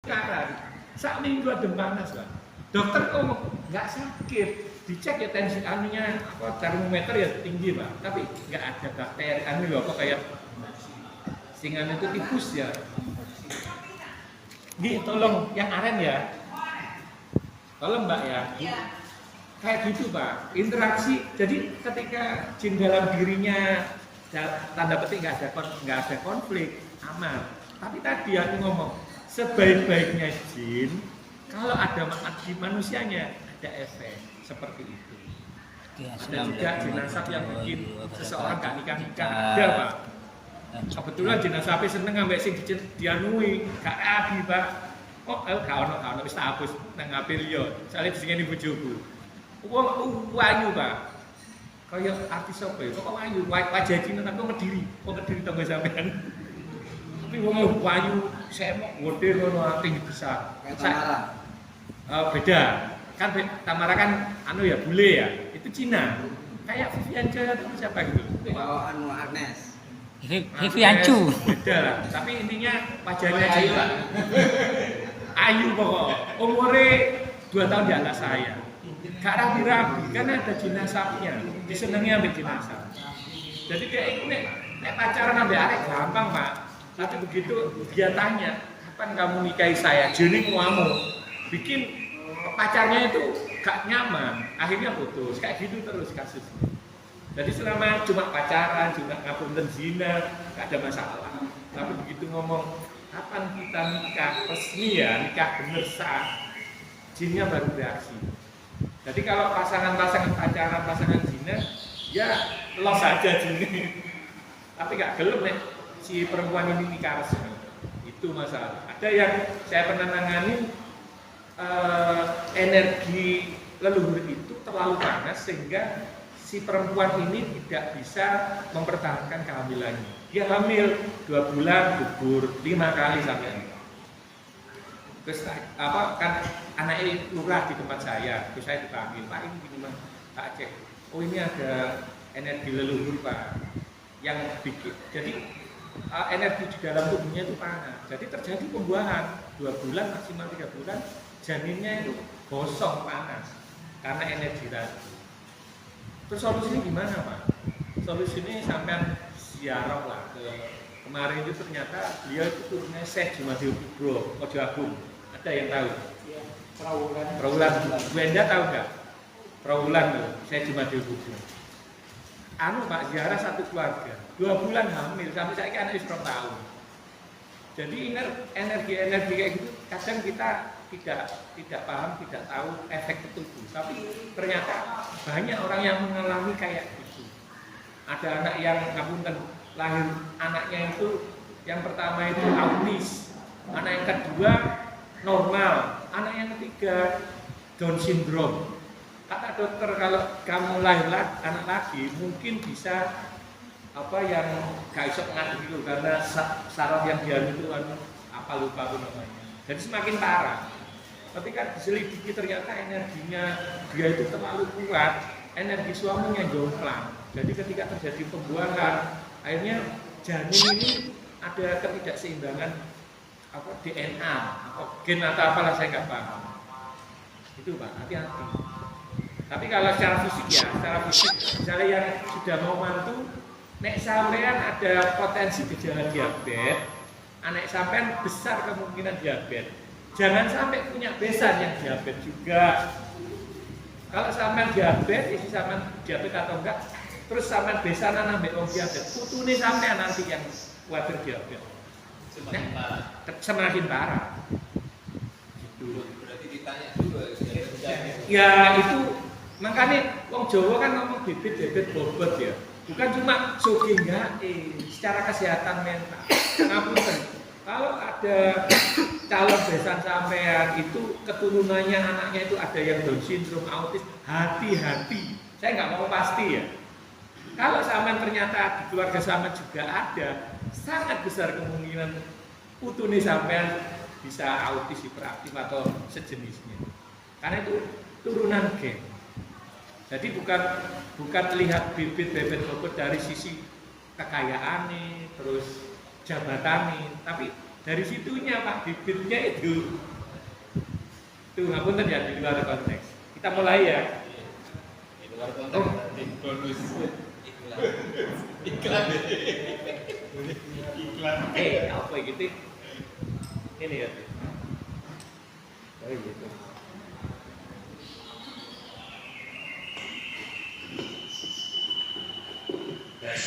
sekarang sak minggu adem panas Pak. Dokter ngomong nggak sakit, dicek ya tensi anunya apa termometer ya tinggi Pak, tapi nggak ada bakteri anu loh apa kayak singan itu tipus ya. Gih, tolong yang aren ya, tolong Mbak ya. Kayak gitu Pak, interaksi. Jadi ketika jin dalam dirinya tanda petik nggak ada konflik, aman. Tapi tadi aku ngomong sebaik-baiknya jin, kalau ada di manusianya ada efek seperti itu. Ada juga jin nasab yang bikin seseorang gak nikah-nikah, ada Pak. Kebetulan jin nasabnya seneng ngambil sing dianui, gak rabi Pak. Oh, gak ono wis tak hapus nang HP liya. Soale disingeni bojoku. Wong wayu Pak. Kaya artis apa ya? Kok wayu, wajah Cina tapi kok ngediri tangga sampean. Tapi wong wayu semok gede ngono tinggi besar. Tamara. Beda. Kan Tamara kan anu ya bule ya. Itu Cina. Kayak Vivian Joy atau siapa gitu. Oh, anu Agnes. Vivian Chu. Beda lah. Tapi intinya wajahnya Cina. Ayu pokok. Umure 2 tahun di atas saya. Gak rabi-rabi, karena ada jinasabnya. Disenangi ambil jinasab. Jadi dia itu nek pacaran ambil arek gampang Pak. Tapi begitu dia tanya, kapan kamu nikahi saya? Jadi kamu bikin pacarnya itu gak nyaman. Akhirnya putus. Kayak gitu terus kasusnya. Jadi selama cuma pacaran, cuma ngapunten zina, gak ada masalah. Tapi begitu ngomong, kapan kita nikah resmi ya, nikah bener sah, jinnya baru reaksi. Jadi kalau pasangan-pasangan pacaran, pasangan zina, ya los saja jinnya. Tapi gak gelem nih si perempuan ini nikah resmi. Itu masalah. Ada yang saya pernah nangani energi leluhur itu terlalu panas sehingga si perempuan ini tidak bisa mempertahankan kehamilannya. Dia hamil 2 bulan, gugur 5 kali sampai. Terus apa kan anaknya lurah di tempat saya, terus saya dipanggil, Pak ini gimana? Tak cek, oh ini ada energi leluhur Pak, yang bikin, jadi energi di dalam tubuhnya itu panas, jadi terjadi pembuahan 2 bulan maksimal 3 bulan, janinnya itu gosong panas karena energi tadi. Terus solusinya gimana Pak? Solusinya sampai ziarah lah ke kemarin itu ternyata beliau itu turunnya Syekh Jumadil Kubro, Ojo Agung. Ada yang tahu? Iya. Prawulan. Bu Enda tahu nggak? Prawulan tuh, Syekh Jumadil Kubro. Anu Pak, ziarah satu keluarga, 2 bulan hamil, sampai saya anak 2 tahun. Jadi energi kayak gitu, kadang kita tidak paham, tidak tahu efek ke tubuh. Tapi ternyata banyak orang yang mengalami kayak gitu. Ada anak yang ngapunten lahir anaknya itu yang pertama itu autis, anak yang kedua normal, anak yang ketiga Down syndrome. Kata dokter kalau kamu lahir anak lagi mungkin bisa apa yang gak iso ngadil karena saraf yang dianu itu apa lupa namanya. Jadi semakin parah. Ketika diselidiki ternyata energinya dia itu terlalu kuat, energi suaminya jomplang. Jadi ketika terjadi pembuahan, akhirnya janin ini ada ketidakseimbangan apa DNA atau gen atau apalah saya nggak paham. Itu Pak, hati-hati. Tapi kalau secara fisik ya, secara fisik misalnya yang sudah mau mantu, nek sampean ada potensi gejala diabetes, anak sampean besar kemungkinan diabetes. Jangan sampai punya besan yang diabetes juga. Kalau sampean diabetes, isi sampean diabetes atau enggak, terus sampean besanan ambek wong diabetes, putune sampean nanti yang kuatir diabetes. Semakin parah. Gitu. Berarti ditanya dulu ya itu makanya wong Jawa kan ngomong bibit bobot ya. Bukan cuma sugih enggak, secara kesehatan mental. Ngapunten. Kalau ada calon besan sampean itu keturunannya anaknya itu ada yang Down syndrome, autis, hati-hati. Saya nggak mau pasti ya. Kalau sampean ternyata di keluarga sampean juga ada, sangat besar kemungkinan putune sampean bisa autis, hiperaktif atau sejenisnya. Karena itu turunan gen. Jadi bukan lihat bibit bobot dari sisi kekayaan nih, terus jabatan nih, tapi Dari situnya Pak, bibitnya itu. Tuh, ngapunten ya di luar konteks. Kita mulai ya. Di luar konteks bonus iklan. Apa gitu? Ini ya. Oh gitu. Tes.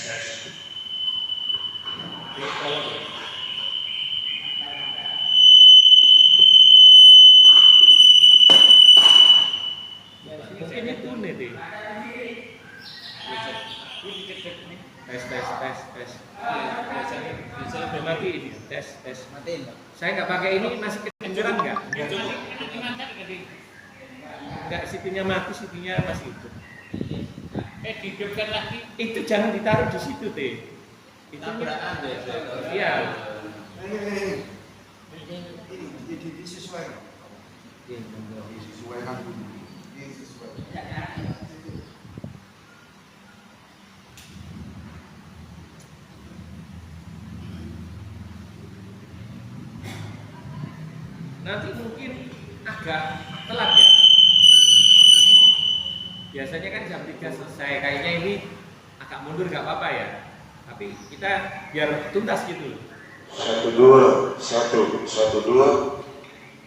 Mungkin itu nih deh. Tes. Udah mati ini. Tes. Matiin, Pak. Saya nggak pakai ini, masih kedengeran nggak? Nggak, CPU-nya mati, CPU-nya masih hidup. Dihidupkan lagi. Itu jangan ditaruh di situ deh. Itu Tabrakan deh. iya. Ini disesuaikan. Disesuaikan dulu. Nanti mungkin agak telat ya. Biasanya kan jam 3 selesai. Kayaknya ini agak mundur nggak apa-apa ya. Tapi kita biar tuntas gitu. 1 2 1 1 2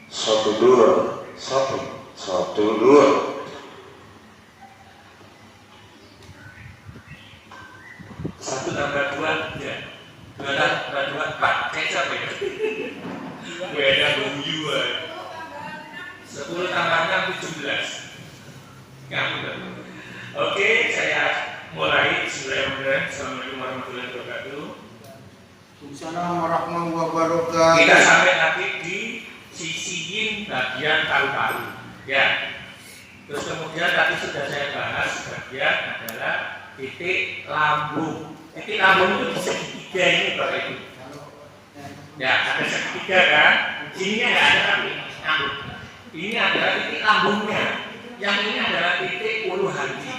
1 2 1 1 2 1 tambah 2 3. 2 tambah 2 4. Kayak siapa ya? Beda buyu. 10 tambah 6 17. Nggak benar. Oke, saya mulai. Bismillahirrahmanirrahim. Assalamualaikum warahmatullahi wabarakatuh. Assalamualaikum warahmatullahi wabarakatuh. Kita sampai lagi di sisiin bagian paru-paru, ya. Terus kemudian tadi sudah saya bahas bagian adalah titik lambung. Titik lambung itu di segitiga ini Bapak Ibu. Ya, ada segitiga kan? Sini nggak ada tapi lambung. Ini adalah titik lambungnya. Yang ini adalah titik ulu hati.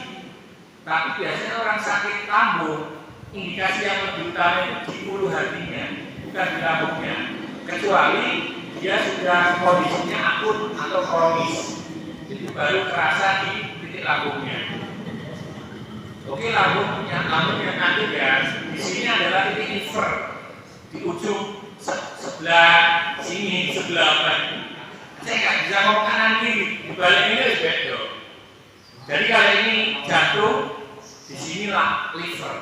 Tapi biasanya orang sakit lambung, indikasi yang lebih utama itu di ulu hatinya, bukan di lambungnya. Kecuali dia sudah kondisinya akut atau kronis, itu baru terasa di titik lambungnya. Oke, lambungnya akut ya. Di sini adalah titik liver di ujung sebelah sini, sebelah apa? Saya nggak bisa ngomong kanan kiri, di balik ini lebih beda. Jadi kalau ini jantung, di sinilah liver,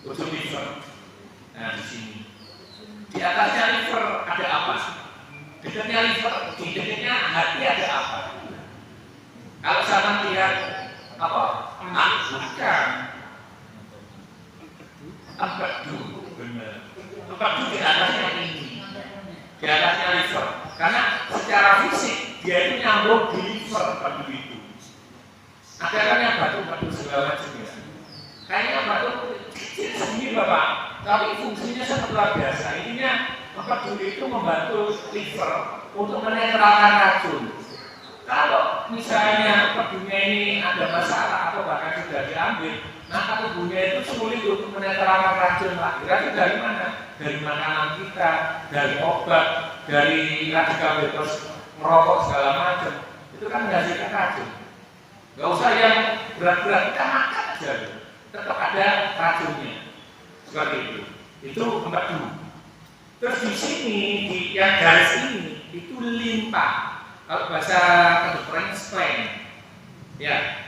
ujung liver. Nah di sini, di atasnya liver ada apa? Dekatnya liver, di dekatnya hati ada apa? Kalau sama lihat apa? Bukan. Empedu, benar. Empedu di atasnya ini, di atasnya liver. Karena secara fisik dia itu nyambung di liver empedu itu. Ada kan yang batu-batu segala macam ya. Kayaknya batu kecil segini Bapak, tapi fungsinya sangat luar biasa. Intinya empedu itu membantu liver untuk menetralkan racun. Kalau misalnya empedunya ini ada masalah atau bahkan sudah diambil, maka tubuhnya itu sulit untuk menetralkan racun lagi. Racun dari mana? Dari makanan kita, dari obat, dari radikal bebas merokok segala macam. Itu kan menghasilkan racun. Gak usah yang berat-berat, kita makan aja, tetap ada racunnya. Seperti itu. Itu empedu. Terus di sini, di yang garis ini, itu limpa. Kalau bahasa kedokteran spleen, ya.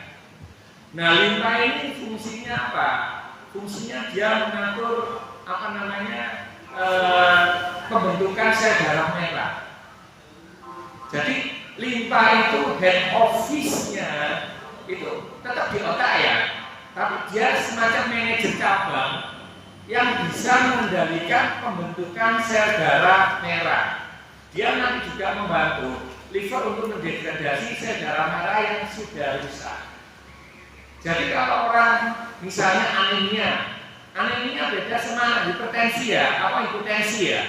Nah limpa ini fungsinya apa? Fungsinya dia mengatur apa namanya pembentukan sel darah merah. Jadi limpa itu head office-nya itu tetap di otak ya, tapi dia semacam manajer cabang yang bisa mengendalikan pembentukan sel darah merah. Dia nanti juga membantu liver untuk mendegradasi sel darah merah yang sudah rusak. Jadi kalau orang misalnya anemia beda sama hipertensi ya. Apa hipertensi ya?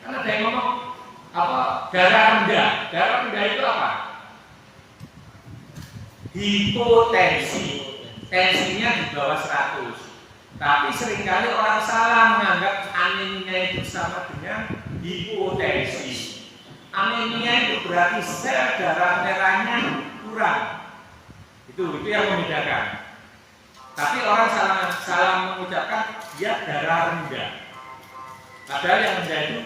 Karena ada yang ngomong apa darah rendah. Darah rendah itu apa? Hipotensi. Tensinya di bawah 100. Tapi seringkali orang salah menganggap anemia itu sama dengan hipotensi. Anemia itu berarti sel darah merahnya kurang. Itu yang membedakan. Tapi orang salah mengucapkan dia darah rendah. Padahal yang rendah itu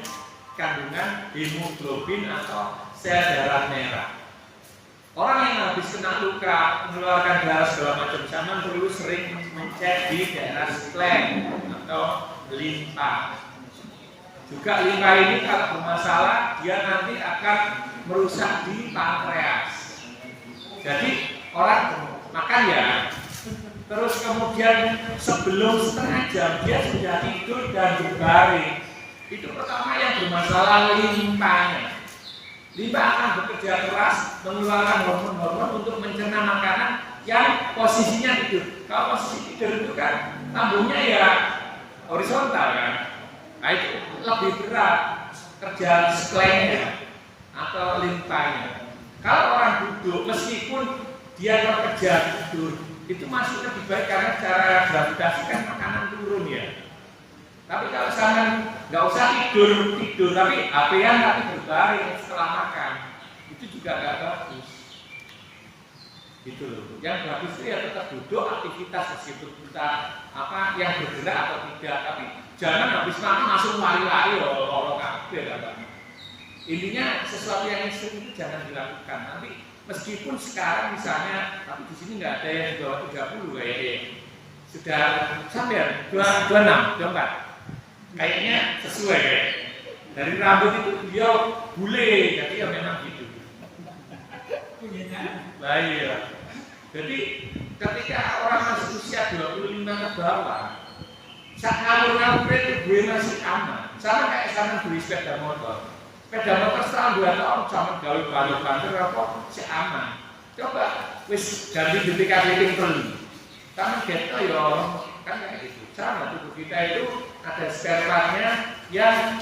kandungan hemoglobin atau sel darah merah. Orang yang habis kena luka, mengeluarkan darah segala macam, sama perlu sering mencek di daerah spleen atau limpa. Juga limpa ini kalau bermasalah, dia nanti akan merusak di pankreas. Jadi orang makan ya, terus kemudian sebelum setengah jam dia sudah tidur dan berbaring. Itu pertama yang bermasalah limpanya. Limpa akan bekerja keras mengeluarkan hormon-hormon untuk mencerna makanan yang posisinya tidur. Kalau posisi tidur itu kan lambungnya ya horizontal kan. Nah itu lebih berat kerja spleennya atau limpanya. Kalau orang duduk meskipun dia bekerja tidur itu masih lebih baik karena cara gravitasi kan makanan turun ya. Tapi kalau misalkan nggak usah tidur, tapi HP-an tapi berbaring setelah makan, itu juga nggak bagus. Gitu loh. Yang bagus itu ya tetap duduk aktivitas meskipun kita yang bergerak atau tidak, tapi jangan habis makan langsung lari-lari orang kabeh kan. Intinya sesuatu yang ekstrim itu jangan dilakukan. Nanti meskipun sekarang misalnya, tapi di sini nggak ada yang di bawah 30 kayaknya. Sudah sampai 26, 24. Kayaknya sesuai ya. Dari rambut itu dia bule, jadi ya memang gitu. Nah iya. Jadi ketika orang masih usia 25 ke bawah, saat ngawur-ngawur itu gue masih aman. Sama kayak sama beli sepeda motor. Sepeda motor setelah 2 tahun zaman gawe banter apa si aman. Coba wis ganti BPKB beli. Sama gitu ya kan kayak gitu. Sama tubuh kita itu ada spare partnya yang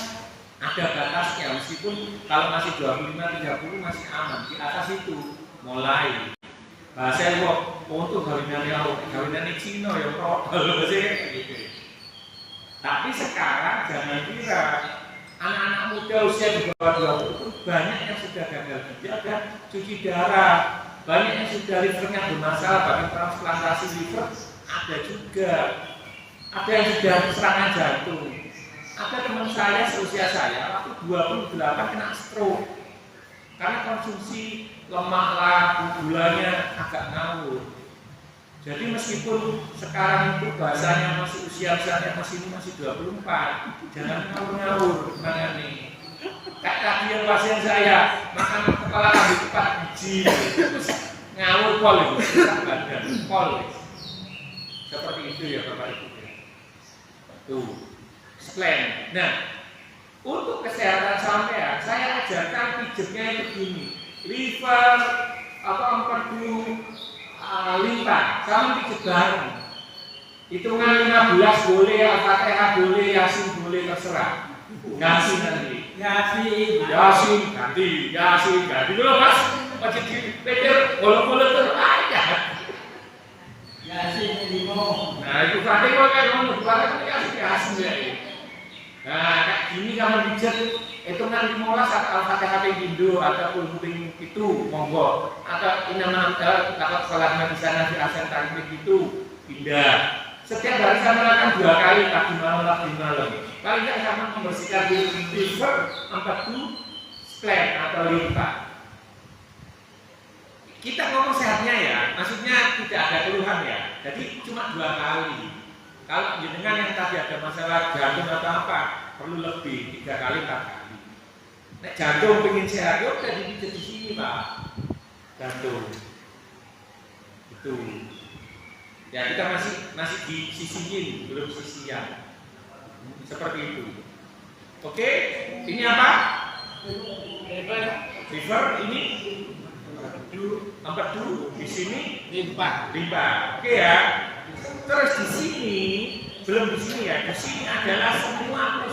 ada batasnya, meskipun kalau masih 25-30 masih aman. Di atas itu mulai bahasa untuk kawinannya Cina ya produk gitu. Tapi sekarang jangan kira anak-anak muda usia di bawah 20 itu banyak yang sudah gagal ginjal dan cuci darah, banyak yang sudah livernya bermasalah, bahkan transplantasi liver ada juga. Ada yang sudah serangan jantung. Ada teman saya seusia saya waktu 28 kena stroke karena konsumsi lemak lah, gulanya agak ngawur. Jadi meskipun sekarang itu bahasanya masih usia misalnya masih 24, jangan ngawur-ngawur menangani. Kayak tadi yang pasien saya makan kepala kambing 4 biji, terus ngawur pol itu, badan pol. Seperti itu ya Bapak Ibu. Tuh, spleen. Nah, untuk kesehatan sampean, saya ajarkan pijatnya itu gini, liver atau empedu limpa, sama pijat bareng. Hitungan 15 boleh, Al-Fatihah boleh, Yasin boleh, terserah. Yasin nanti. Yasin ganti dulu Mas. Masih dipikir bolong-bolong terus aja. Yasin limo. Nah itu Fatihah kan ngomong Yasin ya. Nah kayak gini kalau pijat hitungan 15 atau Al-Fatihah Indo atau ulping itu monggo atau inaman atau sholat di sana di asen takbir itu pindah. Setiap hari saya melakukan 2 kali pagi malam. Paling tidak sama membersihkan liver, empedu, spleen atau limpa. Kita ngomong sehatnya ya, maksudnya tidak ada keluhan ya. Jadi cuma 2 kali. Kalau dengan yang tadi ada masalah jantung atau apa, perlu lebih 3 kali 4 kali. Nek jantung pengen sehat, ya udah dipijat di sini Pak. Jantung itu. Ya kita masih di sisiin, belum sisian. Seperti itu. Oke, ini apa? Liver ini empedu, di sini limpa. Oke ya. Terus di sini belum di sini ya. Di sini adalah semua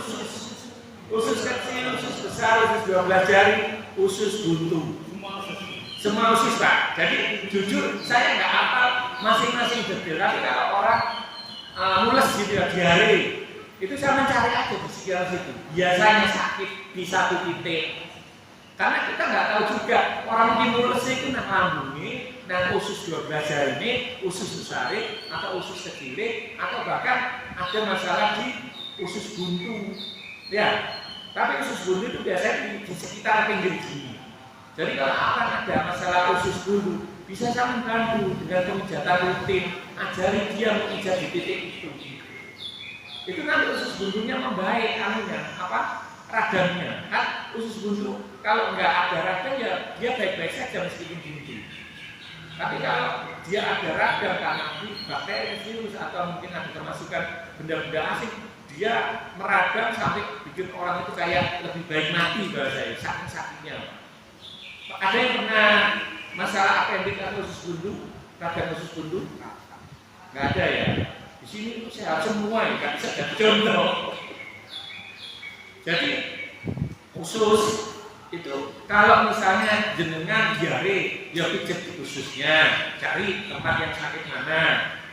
usus kecil, usus besar, usus 12 jari, usus buntu. Semua usus Pak. Jadi jujur saya nggak hafal masing-masing detail. Tapi kalau orang mules gitu ya diare, Itu saya mencari aja di sekitar situ. Biasanya sakit di satu titik. Karena kita nggak tahu juga orang mungkin mulus itu nang lambungnya, nang usus 12 jari ini, usus besari atau usus kecil, atau bahkan ada masalah di usus buntu. Ya, tapi usus buntu itu biasanya di sekitar pinggir gini. Jadi kalau akan ada masalah usus buntu, bisa saya membantu dengan pemijatan rutin, ajari dia memijat di titik itu. Itu nanti usus buntunya membaik, ragamnya. Kan usus buntu kalau nggak ada radang ya dia baik-baik saja meskipun gini. Tapi kalau dia ada radang karena bakteri, virus atau mungkin ada kemasukan benda-benda asing, dia meradang sampai bikin orang itu kayak lebih baik mati bahasa saya, sakit-sakitnya. Ada yang pernah masalah appendix atau usus buntu, radang usus buntu? Nggak ada ya. Di sini itu sehat semua ya, nggak bisa jadi contoh. Jadi usus itu kalau misalnya jenengan diare, ya pijet di ususnya, cari tempat yang sakit mana.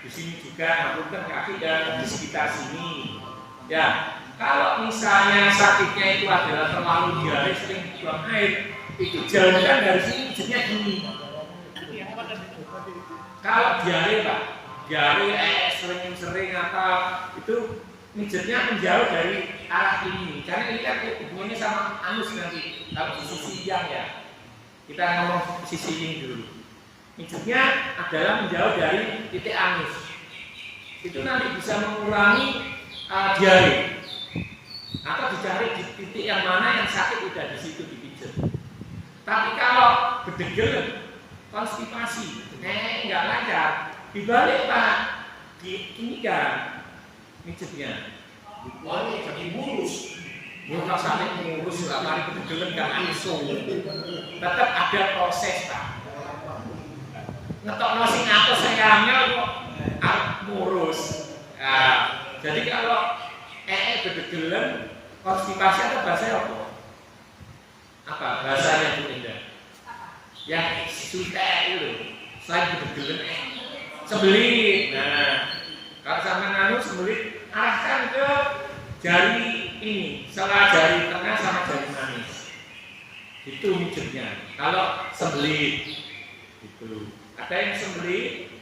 Di sini juga lakukan kaki dan di sekitar sini. Ya, kalau misalnya sakitnya itu adalah terlalu diare, sering buang air, itu jauhkan dari sini pijetnya gini. Kalau diare Pak, diare sering-sering atau itu mijetnya menjauh dari arah ini, karena ini kan hubungannya sama anus nanti. Kalau di sisi yang ya, kita ngomong sisi ini dulu. Mijetnya adalah menjauh dari titik anus. Itu nanti bisa mengurangi diare. Atau dicari di titik yang mana yang sakit udah di situ dipijet. Tapi kalau bedegel, konstipasi, nggak lancar, dibalik Pak, ini kan mijetnya. Wah, jadi mulus. Mulus sampai mulus, sampai bedegelen nggak langsung. Tetap ada proses Pak. Ngetok sing atas sayangnya kok murus. Nah, jadi kalau bedegelen, konstipasi atau bahasa apa? Apa bahasanya Bu Indah? Yang sudah itu, selain bedegelen, sembelit. Nah, kalau sama nganu sembelit, arahkan ke jari ini, salah jari tengah sama jari manis. Itu mijetnya. Kalau sembelit, itu. Ada yang sembelit?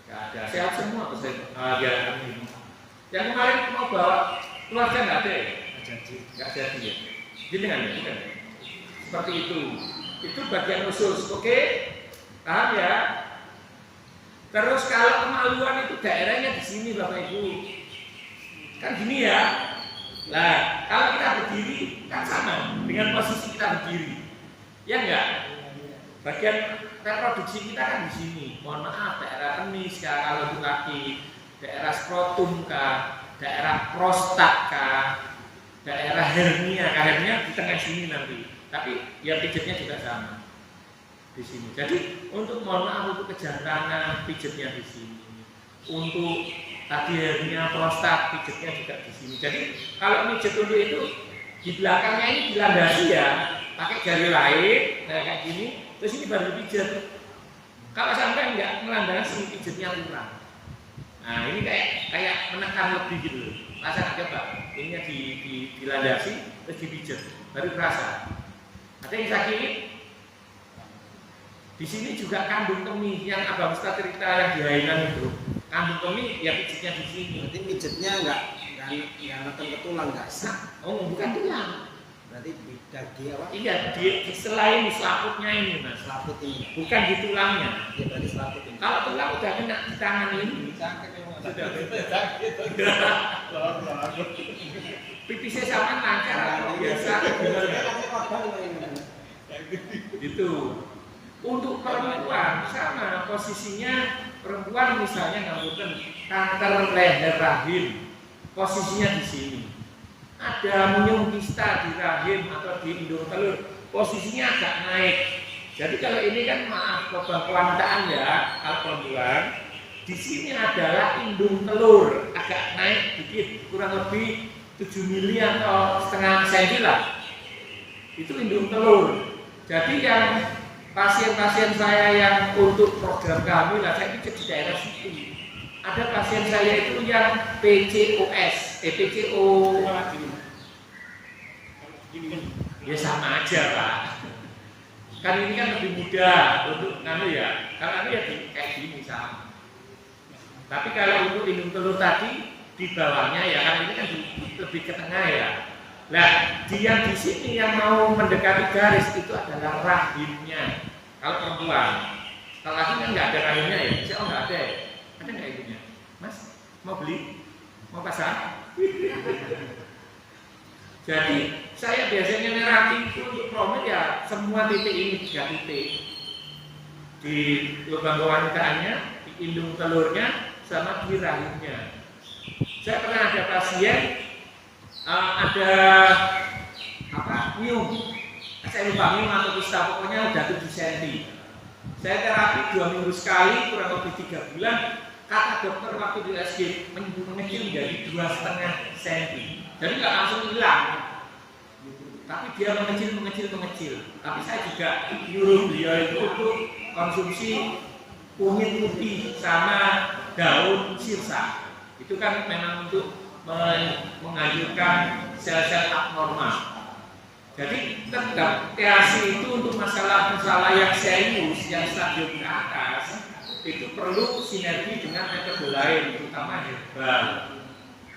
Gak ada. Sehat semua atau saya? Ini. Yang kemarin mau bawa keluarga nggak ada ya? Nggak jadi ya? Jadi kan ya? Seperti itu. Itu bagian usus, oke? Paham ya? Terus kalau kemaluan itu daerahnya di sini Bapak Ibu. Kan gini ya. Nah, kalau kita berdiri kan sama dengan posisi kita berdiri. Ya enggak? Bagian reproduksi kita kan di sini. Mohon maaf, daerah penis kah, kalau untuk kaki, daerah skrotum kah, daerah prostat kah, daerah hernia kah, hernia di tengah sini nanti. Tapi ya pijetnya juga sama di sini. Jadi untuk mohon maaf untuk kejantanan pijetnya di sini. Untuk tadi hernia prostat pijetnya juga di sini. Jadi kalau pijet untuk itu di belakangnya ini dilandasi ya, pakai jari lain, nah kayak gini, terus ini baru pijet. Kalau sampai nggak melandasi pijetnya kurang. Nah ini kayak menekan lebih gitu loh. Rasa coba, ininya dilandasi terus dipijet, baru kerasa. Ada yang sakit? Di sini juga kandung kemih yang Abang Ustaz cerita yang di Hainan itu. Kandung kemih ya pijetnya di sini. Berarti mijetnya nggak neken ke tulang nggak? Oh bukan tulang. Berarti di dadi apa? Iya di selain di selaputnya ini Mas. Selaput ini. Bukan di tulangnya. Ya berarti selaput ini. Kalau tulang udah kena di tangan ini. Pipisnya sama lancar atau biasa? Gitu. Untuk perempuan sama posisinya, perempuan misalnya ngapunten kanker leher rahim, posisinya di sini. Ada munyung kista di rahim atau di indung telur, posisinya agak naik. Jadi kalau ini kan maaf kewantaan ya, kalau perempuan di sini adalah indung telur agak naik dikit, kurang lebih 7 mili atau setengah senti lah. Itu indung telur. Jadi yang pasien-pasien saya yang untuk program kami lah, saya pikir di daerah situ. Ada pasien saya itu yang PCOS, EPCO. Ya sama aja Pak. Kan ini kan lebih mudah untuk ya. Kalau ya kayak gini sama. Tapi kalau untuk indung telur tadi di bawahnya ya kan ini kan lebih ke tengah ya. Nah, yang di sini yang mau mendekati garis itu adalah rahimnya. Kalau perempuan, kalau laki kan nggak ada rahimnya ya. Saya nggak ada ya. Ada nggak ibunya? Mas, mau beli? Mau pasang? Jadi saya biasanya nerapi itu untuk promil ya semua titik ini 3 titik di lubang kewanitaannya, di indung telurnya, sama di rahimnya. Saya pernah ada pasien ada nyium, saya lupa nyium atau kusta, pokoknya udah 7 cm. Saya terapi 2 minggu sekali, kurang lebih 3 bulan. Kata dokter waktu di USG mengecil menjadi 2,5 cm. Jadi nggak langsung hilang, tapi dia mengecil. Tapi saya juga nyuruh beliau itu untuk konsumsi kunyit putih sama daun sirsa. Itu kan memang untuk menganjurkan sel-sel abnormal. Jadi tetap THC itu untuk masalah yang serius, yang stadium ke atas, itu perlu sinergi dengan metode lain, terutama herbal.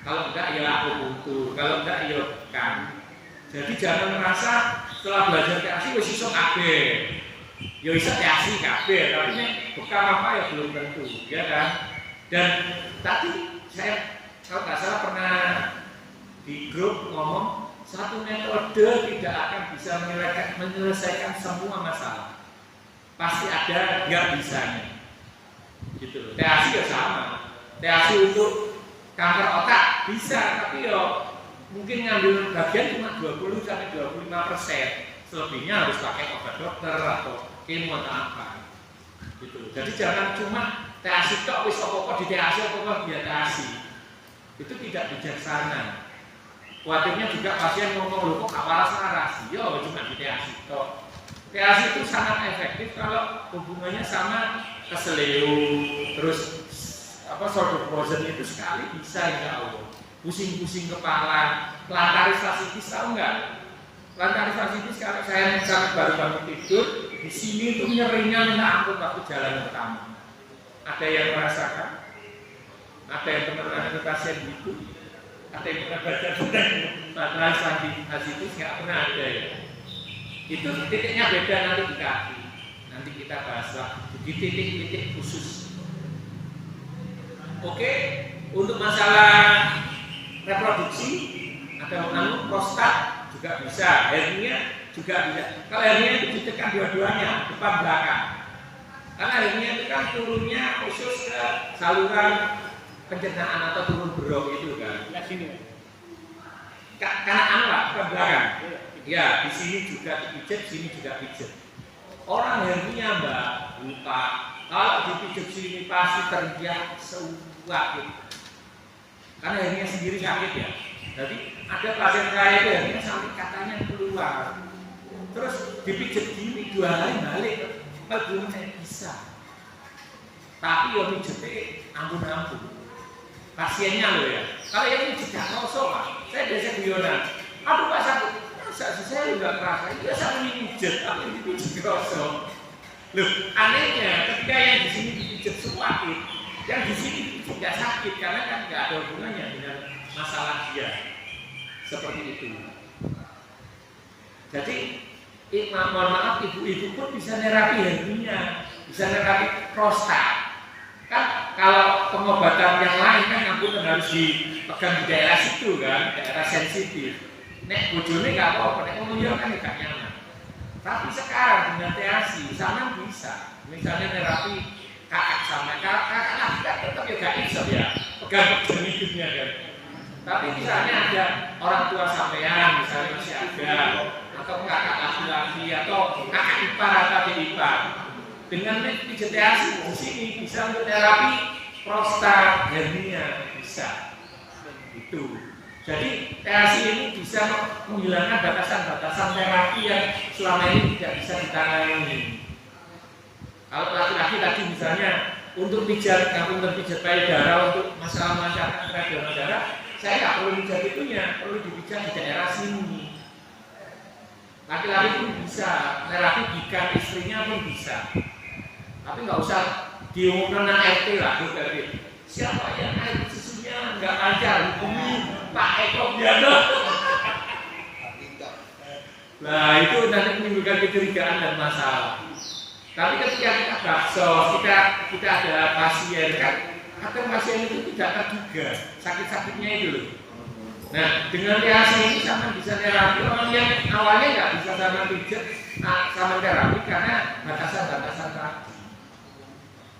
Kalau enggak ya akupunktur, kalau enggak ya kan. Jadi jangan merasa setelah belajar THC wis iso kabeh. Ya iso THC kabeh, tapi nek bekam apa ya belum tentu, ya kan? Dan tadi saya kalau nggak salah pernah di grup ngomong satu metode tidak akan bisa menyelesaikan semua masalah. Pasti ada nggak bisanya. Gitu. THC ya sama. THC untuk kanker otak bisa, tapi yo mungkin ngambil bagian cuma 20-25%. Selebihnya harus pakai obat dokter atau kemo atau apa. Gitu. Jadi jangan cuma THC tok wis apa-apa di THC apa-apa dia THC. Itu tidak bijaksana. Khawatirnya juga pasien ngomong loh kok waras-waras. Yo cuma di THC tok. THC itu sangat efektif kalau hubungannya sama keseleo, terus sodofrozen itu sekali bisa ya Allah. Pusing-pusing kepala, plantaris fasciitis tahu nggak? Plantaris fasciitis kalau saya baru bangun tidur, di sini itu nyerinya minta ampun waktu jalan pertama. Ada yang merasakan? Ada yang pernah ada pasien itu? Ada yang pernah baca tentang plantaris fasciitis? Nggak pernah ada ya. Itu titiknya beda nanti di kaki. Nanti kita bahas di titik-titik khusus. Oke, untuk masalah reproduksi atau prostat juga bisa, hernia juga bisa. Kalau hernia itu ditekan dua-duanya, depan belakang. Karena hernia itu kan turunnya khusus ke saluran pencernaan atau turun berok itu kan. Kanan lah, ke belakang. Ya, di sini juga dipijat, sini juga pijat. Orang hernia Mbak, lupa. Kalau dipijat sini pasti teriak sewaktu. Karena hernia sendiri sakit ya. Jadi ada pasien saya itu hernia sampai katanya keluar. Terus dipijat gini 2 hari balik, belum saya bisa. Tapi yang pijatnya ampun-ampun. Pasiennya loh ya. Kalau yang ini tidak kosong Pak, saya biasa guyonan. Aduh Pak sakit. Saya juga merasa, iya saya pijat, tapi yang dipijat kosong. Loh, anehnya ketika yang di sini dipijat sakit, yang di sini tidak sakit karena kan nggak ada hubungannya dengan masalah dia. Seperti itu. Jadi, mohon maaf, ibu-ibu pun bisa nerapi hernia, bisa nerapi prostat. Kan kalau pengobatan yang lain kan ampun harus dipegang di daerah situ kan, daerah sensitif. Nek bojone nggak apa-apa, nek ngomong kan nggak nyaman. Tapi sekarang dengan THC sana bisa, misalnya terapi kakak sama kakak tetap ya gak bisa ya, pegang hidupnya kan. Tapi misalnya ada orang tua sampean, misalnya masih ada, atau kakak laki-laki atau kakak ipar atau adik ipar, dengan pijat THC di sini bisa untuk terapi prostat, hernia bisa. Itu. Jadi THC ini bisa menghilangkan batasan-batasan terapi yang selama ini tidak bisa ditangani. Kalau laki-laki tadi misalnya untuk pijat payudara untuk masalah melancarkan peredaran darah, saya nggak perlu pijat itunya, perlu dipijat di daerah sini. Laki-laki pun bisa, terapi gikat istrinya pun bisa. Tapi nggak usah diumumkan RT lah, Bu David. Siapa yang air susunya nggak lancar, hukumi Pak Eko Biano. Nah itu nanti menimbulkan kecurigaan dan masalah. Tapi ketika kita bakso, kita ada pasien kan, kadang pasien itu tidak terduga sakit-sakitnya itu loh. Nah dengan reaksi ini sama bisa terapi orang yang awalnya nggak bisa sama pijat, sama terapi karena batasan-batasan terapi.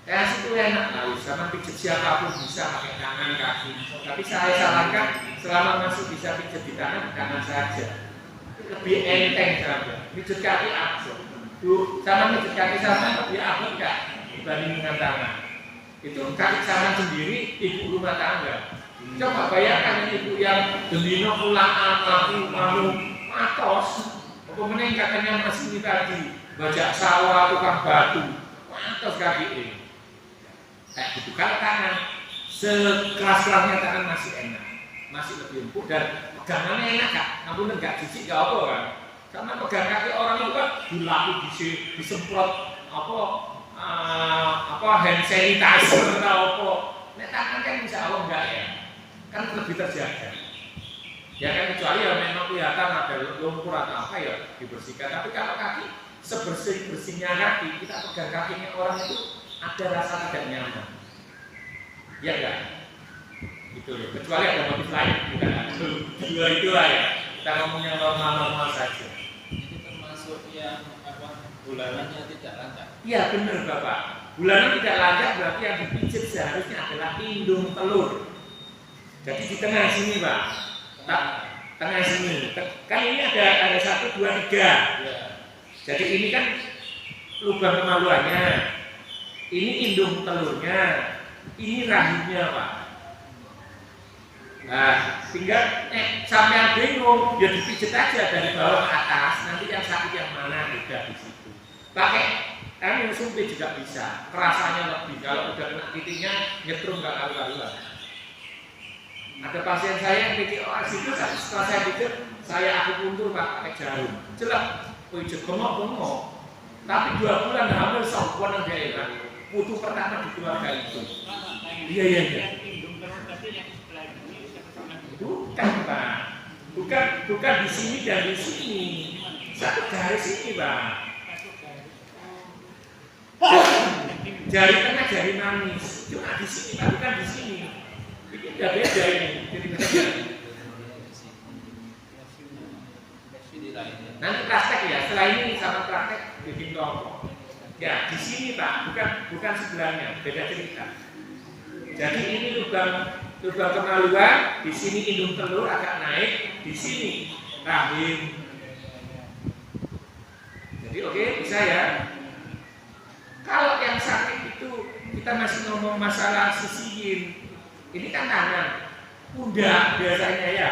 Reaksi itu enak tahu, sama pijat siapapun bisa pakai tangan kaki. Tapi saya sarankan selama masih bisa pijat di tangan saja. Lebih enteng saja. Pijat kaki aja. Sama pijat kaki sama lebih abot nggak dibanding dengan tangan. Itu kaki sama sendiri ibu rumah tangga. Coba bayangkan ibu yang delino pulaan laku malu matos. Kemudian katanya masih ini tadi bajak sawah tukang batu matos kaki ini. Gitu kalau tangan sekeras-kerasnya tangan masih enak, masih lebih empuk dan pegangannya enak kak. Namun enggak jijik enggak apa kan. Sama pegang kaki orang itu kan dilaku disemprot hand sanitizer atau apa. Nek tangan kan insya Allah enggak ya. Kan lebih terjaga. Ya kan kecuali ya memang kelihatan ada lumpur atau apa ya dibersihkan. Tapi kalau kaki sebersih-bersihnya kaki, kita pegang kakinya orang itu ada rasa tidak nyaman. Ya enggak? Gitu loh. Kecuali ada motif lain, bukan dua itulah ya. Kita ngomongnya normal-normal saja. Ini termasuk yang bulanannya tidak lancar. Iya benar Bapak. Bulanan tidak lancar berarti yang dipijit seharusnya adalah indung telur. Jadi di tengah sini Pak, tengah sini. Kan ini ada 1, 2, 3. Ya. Jadi ini kan lubang kemaluannya, ini indung telurnya, ini rahimnya Pak. Nah, tinggal sampai bingung, ya dipijit aja dari bawah ke atas. Nanti yang sakit yang mana beda di situ. Pakai yang sumpit juga bisa, kerasanya lebih. Kalau udah kena titiknya nyetrum nggak karu-karuan. Ada pasien saya yang PCOS itu setelah saya pikir saya akupuntur pakai jarum, jelek, pijat bengok-bengok. Tapi 2 bulan hamil sempurna dia enak. Putu pertama di keluarga itu. Iya. Bukan Pak, bukan di sini dan di sini. Satu garis ini Pak. Jari tengah jari manis, cuma di sini Pak, bukan di sini. Ini udah beda ini. Nanti praktek ya, setelah ini sama praktek bikin kelompok. Ya di sini Pak, bukan sebelahnya, beda cerita. Jadi ini lubang kemaluan, di sini indung telur agak naik, di sini rahim. Jadi oke, bisa ya. Kalau yang sakit itu kita masih ngomong masalah sisihin. Ini kan tangan, pundak biasanya ya,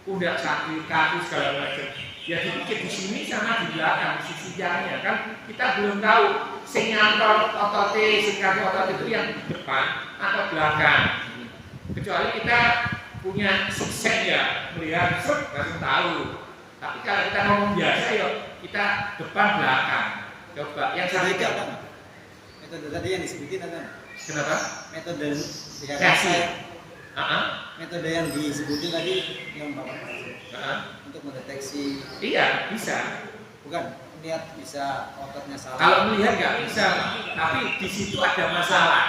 pundak sakit, kaki segala macam. Ya dipikir di sini sama di belakang, di sisi jarinya kan kita belum tahu sing ngantor otote, sing kaki otot itu yang di depan atau belakang. Kecuali kita punya sukses ya, melihat langsung tahu. Tapi kalau kita ngomong biasa ya kita depan belakang. Coba yang sakit apa? Metode tadi yang disebutin apa? Kenapa? Metode metode yang disebutin tadi yang Bapak untuk mendeteksi. Iya, bisa. Bukan, lihat bisa ototnya salah. Kalau melihat nggak bisa, tapi di situ ada masalah.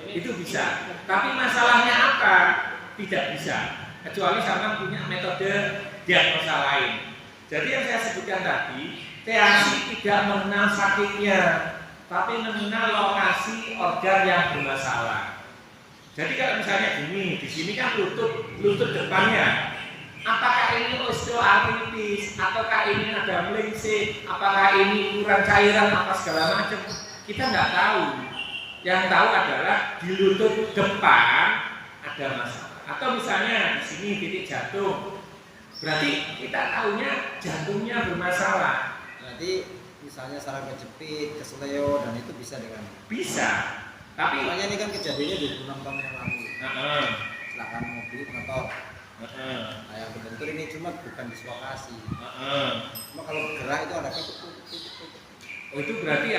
Itu bisa. Tapi masalahnya apa? Tidak bisa. Kecuali sama punya metode diagnosa lain. Jadi yang saya sebutkan tadi, TAC tidak mengenal sakitnya, tapi mengenal lokasi organ yang bermasalah. Jadi kalau misalnya gini, di sini kan lutut depannya. Apakah ini osteoartritis, ataukah ini ada melingsing, apakah ini kurang cairan apa segala macam, kita nggak tahu. Yang tahu adalah di lutut depan ada masalah. Atau misalnya di sini titik jantung, berarti kita tahunya jantungnya bermasalah. Berarti misalnya saraf kejepit, kesleo, dan itu bisa dengan bisa. Tapi makanya ini kan kejadiannya 26 tahun yang lalu. kecelakaan mobil motor. Nah, yang berbentur ini cuma bukan dislokasi. Cuma kalau bergerak itu ada Oh itu berarti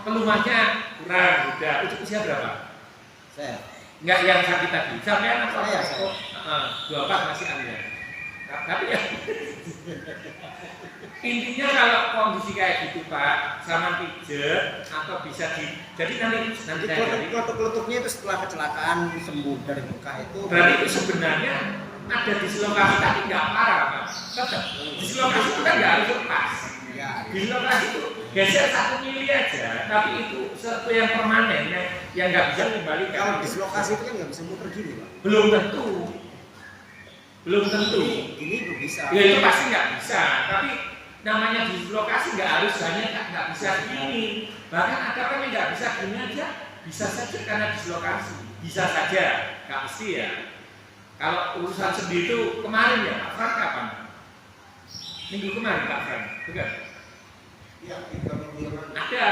pelumasnya kurang udah. Usia berapa? saya. Enggak yang sakit tadi. Sampai anak Saya. 24 masih Anda. Tapi ya intinya kalau kondisi kayak gitu Pak, sama pijet atau bisa jadi nanti Nanti saya cari. kelotok-kelotoknya itu setelah kecelakaan sembuh dari luka itu. Berarti itu sebenarnya ada dislokasi tapi nggak parah Pak. Tetap dislokasi itu kan nggak harus lepas. Ya, Dislokasi itu geser 1 mili aja, tapi itu sesuatu yang permanen yang nggak bisa dikembalikan. kalau dislokasi itu kan nggak bisa muter gini Pak. Belum tentu. Ini belum bisa. Ya itu pasti nggak bisa. Tapi namanya dislokasi nggak harus hanya nggak bisa gini. Bahkan ada kan yang nggak bisa gini aja, bisa saja karena dislokasi. Bisa saja, nggak mesti ya. Kalau urusan sendi itu kemarin ya, Pak Frank kapan? Minggu kemarin Pak Frank, bukan? Ya, kita menggunakan Ada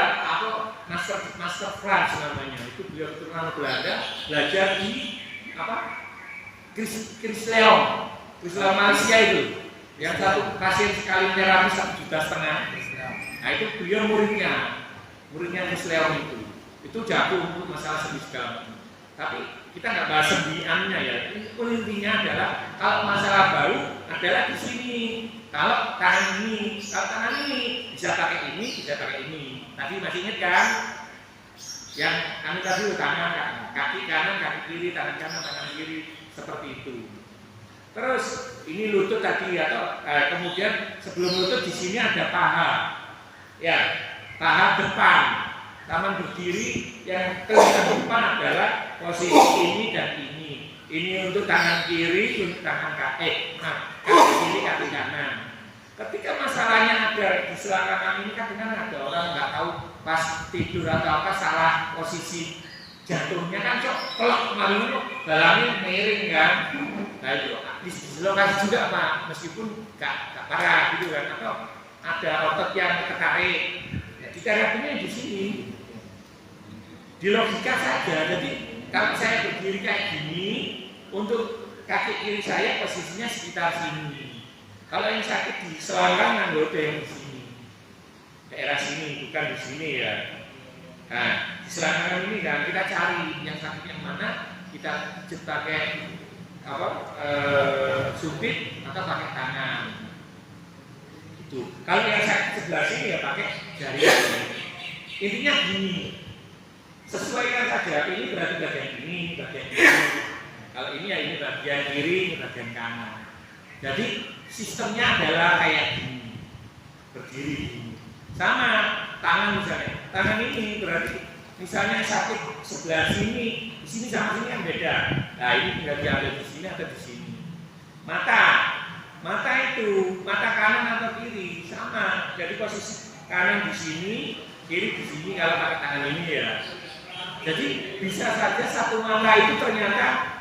Master Franz namanya. Itu beliau keturunan Belanda, belajar di Chris Leong Malaysia itu. Yang satu pasien sekali terapi 1,5 juta. Nah itu beliau muridnya Chris Leong itu jago untuk masalah sendi segala macam. Tapi kita nggak bahas sendiannya ya. Intinya adalah kalau masalah baru adalah di sini. Kalau tangan ini bisa pakai ini, bisa pakai ini. Tadi masih ingat kan? Yang kami tadi tangan kaki kanan, kaki kiri, tangan kanan, tangan kiri seperti itu. Terus ini lutut tadi atau kemudian sebelum lutut di sini ada paha. Ya, paha depan. Taman berdiri yang kelihatan depan adalah posisi ini dan ini. Ini untuk tangan kiri, untuk tangan kaki. Kaki kiri, kaki kanan. Ketika masalahnya ada di selangkangan ini kan ada orang nggak tahu pas tidur atau apa salah posisi jatuhnya kan kalau kemarin itu dalamnya miring kan. Nah itu di lokasi juga Pak, meskipun nggak parah gitu kan, atau ada otot yang tertarik. Ya, diterapinya di sini. Di logika saja, jadi kalau saya berdiri kayak gini, untuk kaki kiri saya posisinya sekitar sini. Kalau yang sakit di selangkangan ada yang di sini, daerah sini, bukan di sini ya. Nah, di selangkangan ini kan kita cari yang sakit yang mana, kita pakai suntik atau pakai tangan. Itu. Kalau yang sakit sebelah sini ya pakai jari. Intinya gini. Sesuaikan saja, ini berarti bagian ini, bagian ini. Kalau ini ya ini bagian kiri, ini bagian kanan. Jadi sistemnya adalah kayak gini, berdiri gini. Sama tangan misalnya, tangan ini berarti misalnya sakit sebelah sini, di sini sama sini kan beda. Nah ini tinggal diambil di sini atau di sini. Mata itu, mata kanan atau kiri sama. Jadi posisi kanan di sini, kiri di sini kalau pakai tangan ini ya. Jadi bisa saja satu mata itu ternyata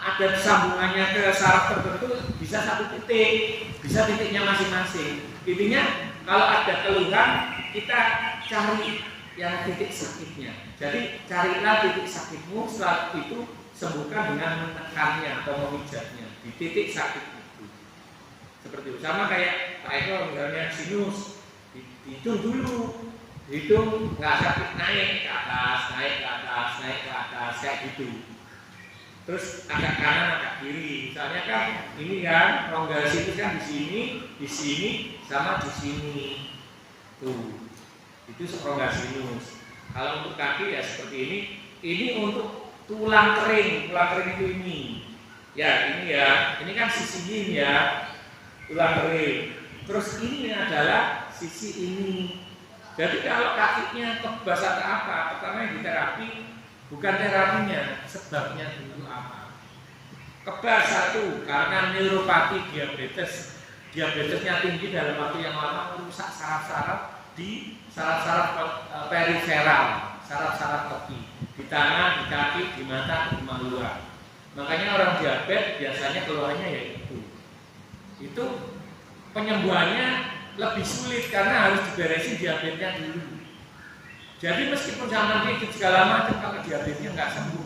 ada sambungannya ke saraf tertentu, bisa satu titik, bisa titiknya masing-masing. Intinya kalau ada keluhan kita cari yang titik sakitnya. Jadi carilah titik sakitmu, setelah itu sembuhkan dengan menekannya atau memijatnya di titik sakit itu. Seperti itu. Sama kayak Pak Eko misalnya sinus, dihitung dulu. Hidung nggak sakit naik ke atas, naik ke atas, naik ke atas kayak gitu. Terus agak kanan, agak kiri. Misalnya kan ini kan rongga sinus kan di sini, sama di sini. Tuh, itu rongga sinus. Kalau untuk kaki ya seperti ini. Ini untuk tulang kering itu ini. Ya ini ya, ini kan sisi ini ya, tulang kering. Terus ini adalah sisi ini. Jadi kalau kakinya kebas atau apa, pertama yang diterapi bukan terapinya, sebabnya dulu apa. Kebas satu, karena neuropati diabetesnya tinggi dalam waktu yang lama merusak saraf-saraf di saraf-saraf periferal, saraf-saraf tepi, di tangan, di kaki, di mata, di luar. Makanya orang diabetes biasanya keluarnya yaitu itu penyembuhannya lebih sulit karena harus diberesin diabetesnya dulu. Jadi meskipun zaman itu segala macam, kalau diabetesnya nggak sembuh,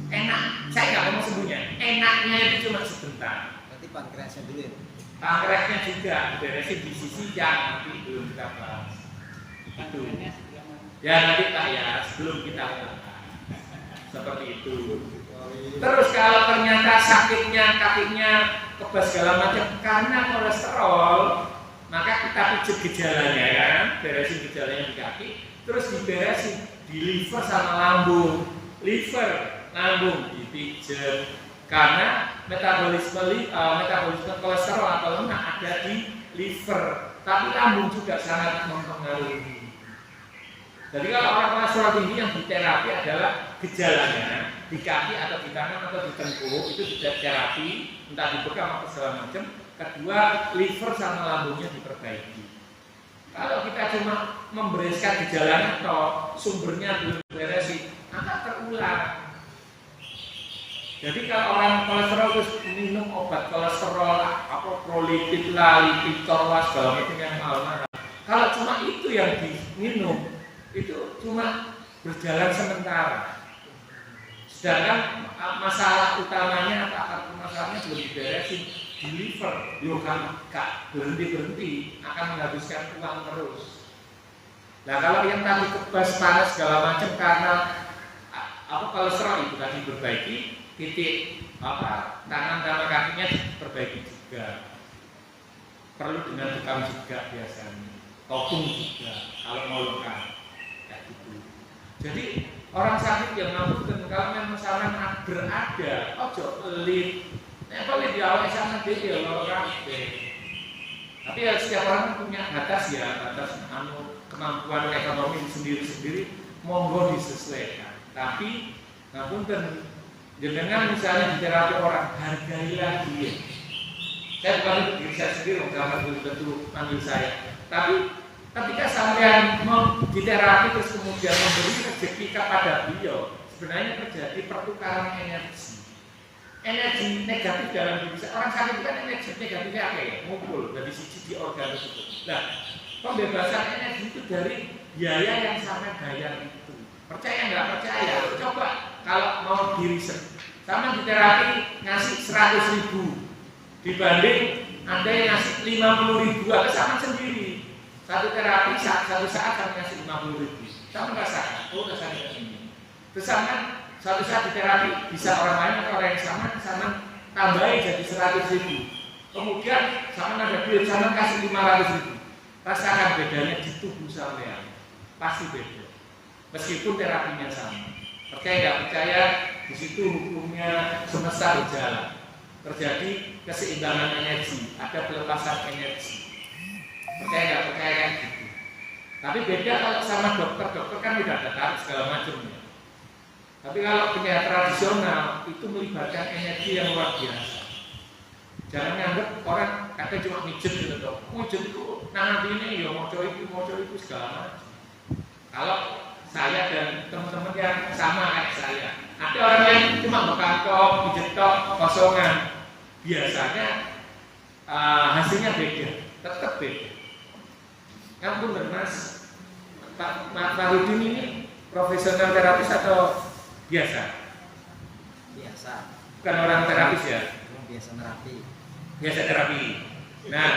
enak. Saya nggak mau sembuhnya. Enaknya itu cuma sebentar. Berarti pankreasnya dulu ya. Pankreasnya juga diberesin di sisi yang nanti belum kita bahas. Itu. Ya nanti Pak ya, sebelum kita bahas. Seperti itu. Terus kalau ternyata sakitnya kakinya kebas segala macam karena kolesterol, maka kita pijat gejalanya ya, beresin gejalanya di kaki, terus diberesin di liver sama lambung. Liver, lambung dipijat karena metabolisme kolesterol atau lemak ada di liver, tapi lambung juga sangat mempengaruhi. Jadi kalau orang kolesterol tinggi yang diterapi adalah gejalanya di kaki atau di tangan atau di tengkuk, itu tidak terapi, entah dibekam atau segala macam. Kedua, liver sama lambungnya diperbaiki. Kalau kita cuma membereskan gejalanya atau sumbernya belum beresin, akan terulang. Jadi kalau orang kolesterol terus minum obat kolesterol, apa prolipid lah, lipitor lah, segala macam yang mahal-mahal. Kalau cuma itu yang diminum, itu cuma berjalan sementara. Sedangkan masalah utamanya atau akar masalahnya belum diberesin di liver, yo kan gak berhenti akan menghabiskan uang terus. Nah kalau yang tadi kebas panas segala macam karena kolesterol itu tadi diperbaiki, titik tangan sama kakinya diperbaiki juga. Perlu dengan bekam juga biasanya, topung juga kalau mau lengkap kayak gitu. Jadi orang sakit yang mampu dan kalau memang sama berada, ojo pelit. Nek pelit di awal sama dia loro kabeh. Tapi ya setiap orang punya batas ya, batas kemampuan ekonomi sendiri-sendiri, monggo disesuaikan. Tapi ngapunten jenengan misalnya di terapi orang, hargailah dia. Saya bukan diri saya sendiri, jangan tentu panggil saya. Tapi ketika sampean mau diterapi terus kemudian memberi rezeki kepada beliau, sebenarnya terjadi pertukaran energi negatif dalam diri saya. Orang sakit kan energi negatifnya apa ya? Ngumpul dari sisi di organ tersebut. Nah, pembebasan energi itu dari biaya yang sampai bayar itu. Percaya nggak percaya? Coba kalau mau diriset, sama di terapi ngasih 100.000 dibanding Anda yang ngasih 50.000, atau sama sendiri. Satu terapi satu saat kami ngasih 50.000, sama rasakan, oh rasanya ini. Terus sama satu saat di terapi bisa orang lain atau orang yang sama tambahin jadi 100.000. Kemudian sama ada duit sama kasih 500.000. Rasakan bedanya di tubuh sampean, pasti beda. Meskipun terapinya sama. Percaya nggak percaya, di situ hukumnya semesta berjalan. Terjadi keseimbangan energi, ada pelepasan energi. Percaya nggak percaya kan gitu. Tapi beda kalau sama dokter kan udah ada tarif segala macamnya. Tapi kalau penyakit tradisional itu melibatkan energi yang luar biasa. Jangan nganggep orang kadang cuma mijet gitu dok. Mijet itu nanti ini ya moco itu segala macam. Kalau saya dan teman-teman yang sama kayak saya, ada orang yang cuma bekantong, mijet tok, kosongan. Biasanya hasilnya beda, tetap beda. Ngampun Mas, Pak Farudin ini profesional terapis atau biasa? Biasa. Bukan orang terapis ya? Biasa terapi. Biasa terapi. Nah,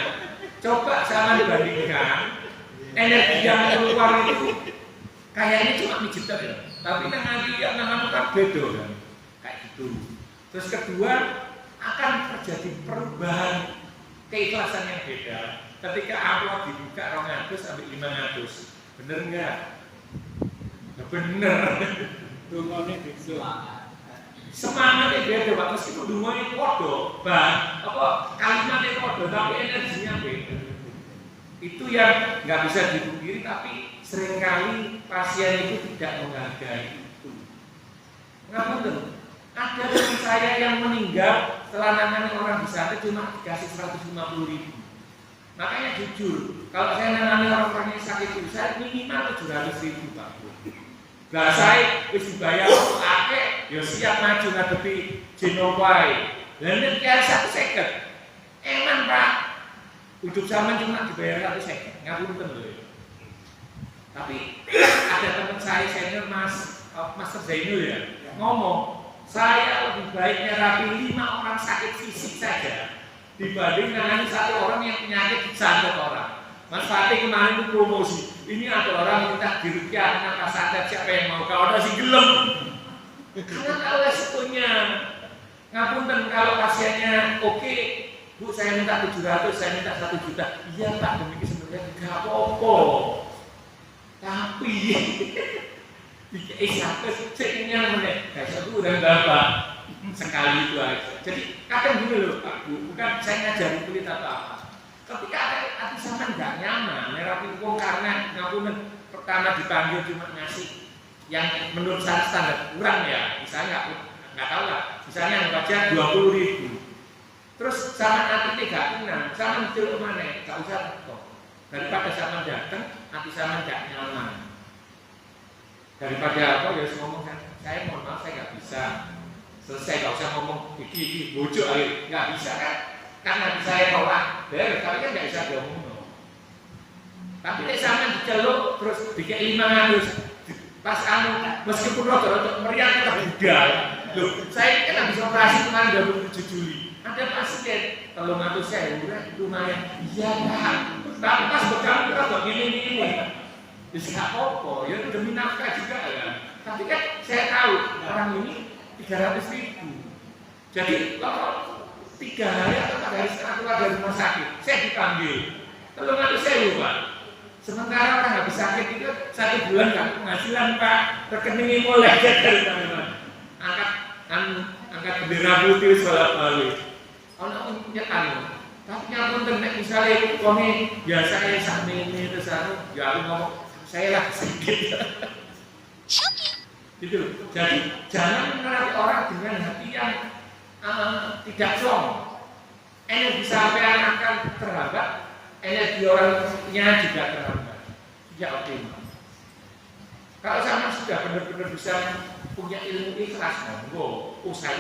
coba sama dibandingkan energi yang keluar itu kayaknya cuma mijet ya, tapi nanti yang kan beda kan, kayak gitu. Terus kedua, akan terjadi perubahan keikhlasan yang beda ketika amplop dibuka 200 sampai 500. Bener enggak? Bener. Dungane beda. Semangatnya beda, Pak. Meskipun dungane podo, kalimatnya podo, tapi energinya beda. Itu yang nggak bisa dipungkiri, tapi seringkali pasien itu tidak menghargai itu. Ngapunten. Ada teman saya yang meninggal setelah nangani orang di sana cuma dikasih 150.000. Makanya jujur, kalau saya nangani orang yang sakit itu, saya minimal 700.000 Pak. Nah saya wis dibayar akeh, ya siap maju ngadepi Genowae. Lah nek kaya 150. Emang Pak, hidup zaman cuma dibayar 150. Ngapunten lho. Tapi ada teman saya senior Master Zainul ya, ngomong, saya lebih baik nerapi 5 orang sakit fisik saja dibanding nangani 1 orang yang penyakit disantet orang. Mas Fatih kemarin itu promosi, ini ada orang minta dirukyah kenapa santet, siapa yang mau? Kalau ada si gelem, karena tahu resikonya. Ngapunten kalau pasiennya oke, Bu saya minta 700, saya minta 1 juta. Iya Pak, demikian sebenarnya tidak apa-apa. Tapi sampai sekian menit, saya itu udah berapa sekali itu aja. Jadi kadang gini loh Pak Bu, bukan saya ngajari kulit atau apa. Ketika hati sama nggak nyaman, nerapi uang karena ngapunten pertama dipanggil cuma ngasih yang menurut saya standar kurang ya, misalnya nggak tahu lah, misalnya baca 20.000, terus sama hati nggak tenang, sama celuk mana, nggak usah tekok. Daripada sama datang, hati sama nggak nyaman. Daripada apa ya ngomong saya mohon maaf saya nggak bisa, selesai nggak usah ngomong iki bojo ayo nggak bisa kan, karena hati saya tolak, tapi kan nggak bisa diomong. Tapi nek sama diceluk terus dikei 500. Pas meskipun rodo-rodo meriah kita budal. Loh, saya kan habis operasi kemarin 27 Juli. Ada pasien 300.000 lumayan. Iya Pak. Tapi pas begang rodo gini. Wis gak apa-apa, ya demi nafkah juga ya. Tapi kan saya tahu orang ini 300.000. Jadi kalau 3 hari atau 4 hari setelah keluar dari rumah sakit, saya dipanggil 300.000 Pak. Sementara orang habis sakit itu 1 bulan nggak penghasilan Pak, rekeningnya mulai aja dari teman-teman. Angkat bendera putih bolak-balik. Ono nyetan. Tapi nyapun tenek misalnya kami biasa kayak sak ini terus ya aku ngomong saya lah sakit. Gitu. Jadi jangan menerapi orang dengan hati yang tidak strong. Energi sampean akan terhambat. Energi orangnya juga terhambat, tidak optimal. Kalau sama sudah benar-benar bisa punya ilmu ikhlas, saya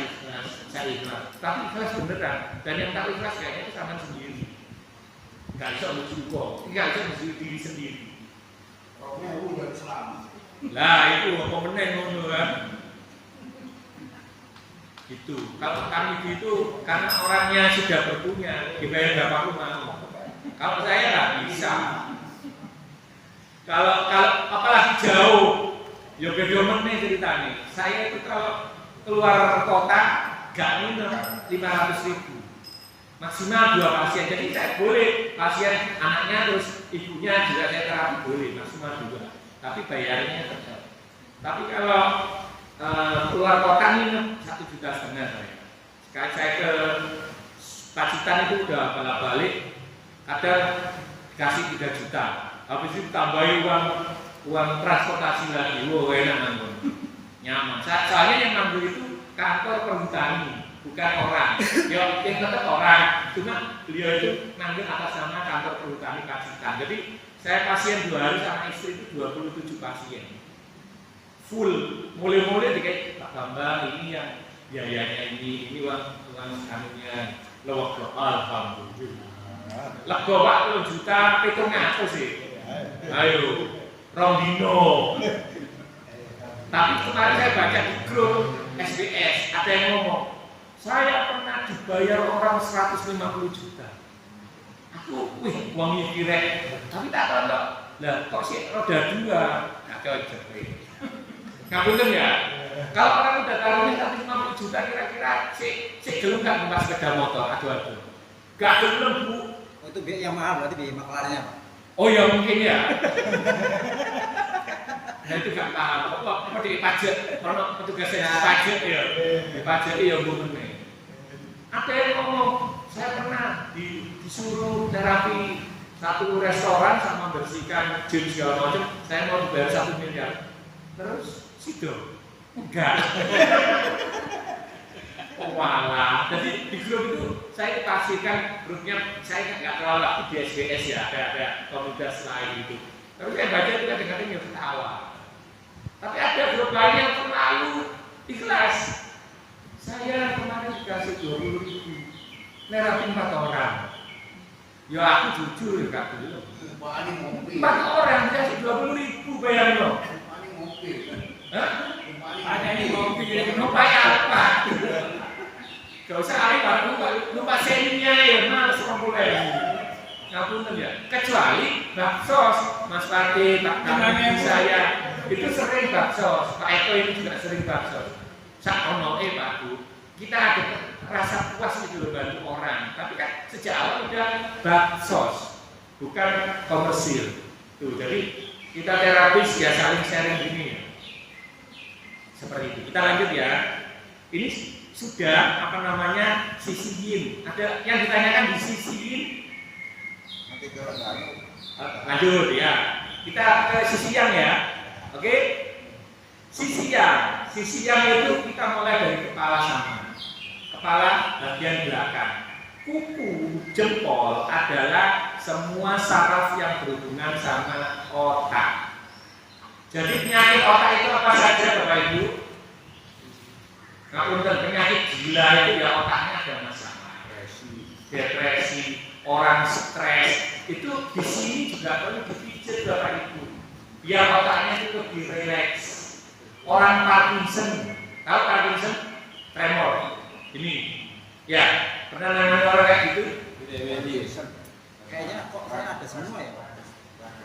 ikhlas. Tapi ikhlas beneran, dan yang tak ikhlas kayaknya itu sama sendiri. Nggak bisa lucu kok, nggak bisa menjadi diri sendiri. Roknya udah Islam. Lah itu apa meneng ngono kan? Gitu. Kalau kami gitu karena orangnya sudah berpunya, dibayar berapa mau. Kalau saya nggak bisa. Kalau apalagi jauh, ya beda meneh ceritanya. Saya itu kalau keluar kota nggak minum 500.000, maksimal 2 pasien. Jadi saya boleh pasien anaknya terus ibunya juga saya terapi boleh maksimal 2. Tapi bayarnya tetap. Tapi kalau keluar kota minum 1,5 juta saya. Sekali saya ke Pacitan itu udah balik. Ada kasih 3 juta, habis itu tambahin uang transportasi lagi, wow enak nanggung, nyaman. Soalnya yang nanggung itu kantor perhutani, bukan orang. Ya yang tetap orang, cuma beliau itu nanggung atas nama kantor perhutani Pacitan. Jadi saya pasien 2 hari sama istri itu 27 pasien, full, mulai dikit Pak Bambang ini yang biayanya ini uang anunya lewat alhamdulillah. Lego Pak 2 juta, hitung ngaku sih. Ayo, Rondino. Tapi kemarin saya baca di grup SBS, ada yang ngomong, saya pernah dibayar orang 150 juta. Aku, uangnya direk. Tapi tak tahu, lah kok sih roda 2, nggak cocok. Ngapunten ya. Kalau orang udah taruhnya 150 juta kira-kira si gelem nggak numpak sepeda motor, aduh. Nggak gelem Bu. Itu yang mahal berarti biaya makelarnya Pak. Oh ya mungkin ya. Nah itu gak paham. Apa di pajak? Kalau petugas pajak ya, di pajak ya bukan. Ada yang ngomong, saya pernah disuruh terapi 1 restoran sama membersihkan gym segala macam. Saya mau dibayar 1 miliar. Terus sido? Enggak. Oh walah, jadi di grup itu saya dipastikan grupnya saya nggak terlalu aktif di SBS ya, ada komunitas lain gitu. Tapi saya baca juga dengerin ya ketawa. Tapi ada grup lain yang terlalu ikhlas. Saya kemarin dikasih 20.000, nerapi 4 orang. Ya aku jujur ya kak dulu. 4 orang dikasih 20.000 bayar loh. Hah? Ada ini kopi jadi Rupanya apa? Gak usah alih lupa seninya ya, males komputer. Ngapunten ya. Kecuali baksos, Mas Pati, Pak Kami, saya itu sering baksos. Pak Eko itu juga sering baksos. Sak onoe Pak Bu, kita ada rasa puas gitu loh bantu orang. Tapi kan sejak awal udah baksos, bukan komersil. Tuh, jadi kita terapis ya saling sharing gini ya. Seperti itu. Kita lanjut ya. Ini sudah apa namanya sisiin. Ada yang ditanyakan di sisiin. Nanti ke lalu. Lanjut ya. Kita ke sisian ya. Oke. Sisian. Sisian itu kita mulai dari kepala sama. Kepala bagian belakang. Kuku jempol adalah semua saraf yang berhubungan sama otak. Jadi penyakit otak itu apa saja Bapak Ibu? Ngapunten, penyakit gila itu ya otaknya ada masalah. Depresi, orang stres, itu di sini juga perlu dipijat Bapak Ibu. Biar otaknya itu lebih rileks. Orang Parkinson, tahu Parkinson? Tremor. Ini, ya pernah nanya orang kayak gitu? Kayaknya kok saya ada semua ya Pak?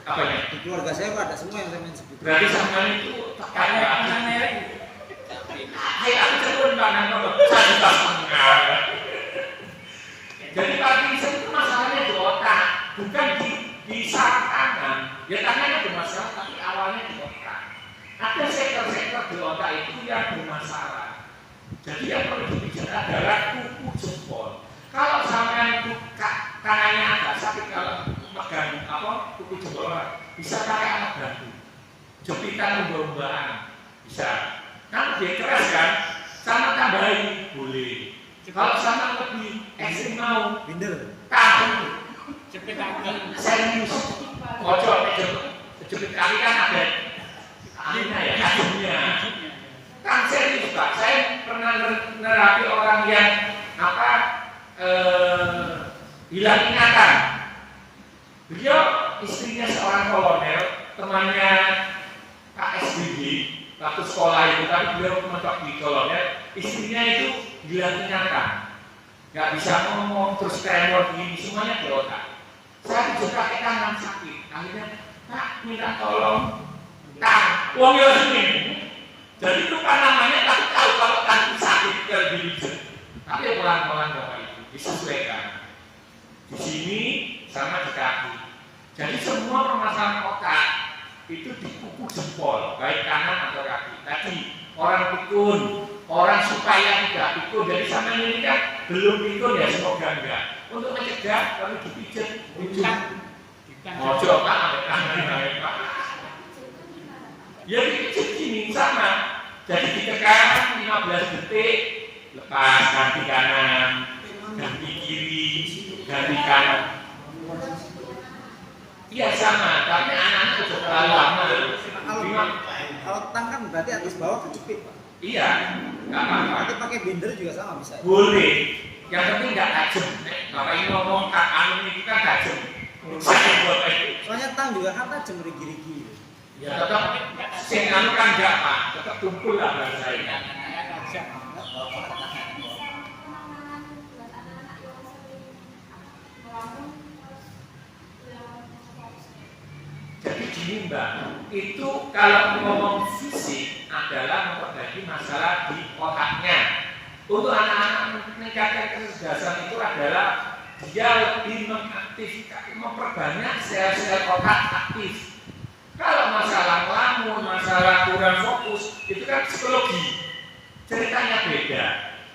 Apanya? Di keluarga saya Pak ada semua yang saya main sebut. Berarti semuanya itu kayak apa? aneh. Hei, aku cepet Mbak Nando, saya juga setengah. Jadi Parkinson itu masalahnya di otak, bukan di saraf tangan. Ya tangannya bermasalah, tapi awalnya di otak. Ada sektor-sektor di otak itu yang bermasalah. Jadi yang perlu dipijat adalah kuku jempol. Kalau sampai tangannya agak sakit, kalau megang kuku jempol bisa pakai alat bantu, jepitan lomba-lombaan bisa. Kan dia keras kan, sama tambahin boleh. Kalau sama lebih ekstrim mau Binder. tahu Cepet agak. serius, ojo jepit kaki kan ada ahlinya ya, kajiannya. Kan serius Pak, saya pernah nerapi orang yang hilang ingatan. Beliau istrinya seorang kolonel, temannya Pak SBY waktu sekolah itu, tapi beliau mentok di kolonel, istrinya itu hilang ingatan, nggak bisa ngomong, terus tremor begini, semuanya di otak. Saya juga pakai tangan sakit, akhirnya Pak minta tolong, uang ya sini. Jadi lupa namanya, tapi tahu kalau kaki sakit lebih bijak. Tapi ya pelan-pelan Bapak Ibu disesuaikan. Di sini sama di kaki. Jadi semua permasalahan otak itu di kuku jempol, baik kanan atau kaki. Tadi orang pikun, orang supaya tidak pikun. Jadi sama ini kan belum pikun ya, semoga enggak. Untuk mencegah kalau dipijat ujung. Ojo Pak, Pak. Ya dipijat gini sama. Jadi ditekan 15 detik, lepas ganti kanan, ganti kiri, ganti kanan. Iya sama, tapi anak-anak itu terlalu lama. Kalau tang kan berarti atas bawah kejepit Pak. Iya, nggak apa-apa. Nanti pakai binder juga sama bisa. Boleh. Yang penting nggak tajam. Bapak ini ngomong anu ini kita tajam. Soalnya tang juga kan tajam rigi-rigi. Ya tetap sing anu kan enggak Pak, tetap tumpul lah bahasa ini. Jadi gini Mbak, itu kalau ngomong fisik adalah memperbaiki masalah di otaknya. Untuk anak-anak meningkatkan kecerdasan itu adalah dia lebih mengaktifkan, memperbanyak sel-sel otak aktif. Kalau masalah ngelamun, masalah kurang fokus, itu kan psikologi, ceritanya beda.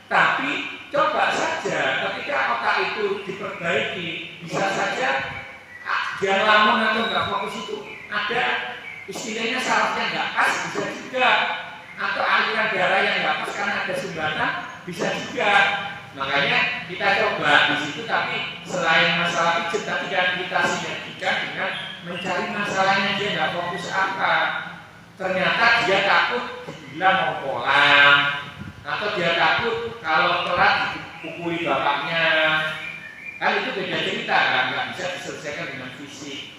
Tapi coba saja ketika otak itu diperbaiki, bisa saja dia ngelamun atau nggak fokus itu ada istilahnya sarafnya nggak pas, bisa juga. Atau aliran darah yang nggak pas karena ada sumbatan, bisa juga. Makanya kita coba di situ, tapi selain masalah pijat, tapi kan kita sinergikan dengan mencari masalahnya dia nggak fokus apa. Ternyata dia takut dibilang mau pulang, atau dia takut kalau telat dipukuli bapaknya. Kan itu beda cerita kan, nggak bisa diselesaikan dengan fisik.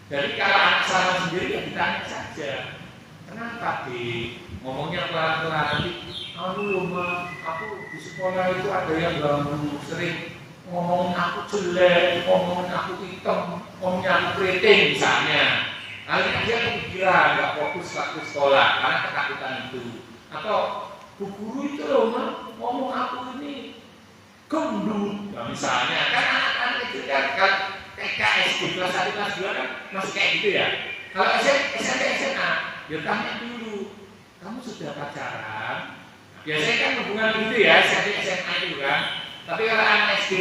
Jadi kalau anak salah sendiri ya ditanya saja. kenapa ngomongnya pelan-pelan nanti, aduh Ma, aku di sekolah itu ada yang ganggu, sering ngomongin aku jelek, ngomongin aku hitam, ngomongin aku keriting misalnya. Lalu dia kepikiran, nggak fokus waktu sekolah karena ketakutan itu. Atau bu guru itu loh Ma, ngomong aku ini gendut, nah, misalnya. Kan anak-anak itu kan TK, SD, kelas 1, kelas 2 kan masih kayak gitu ya. Kalau SMP, SMA, ya tanya dulu, kamu sudah pacaran? Biasanya kan hubungan gitu ya, SMP, SMA itu kan. Tapi kalau anak SD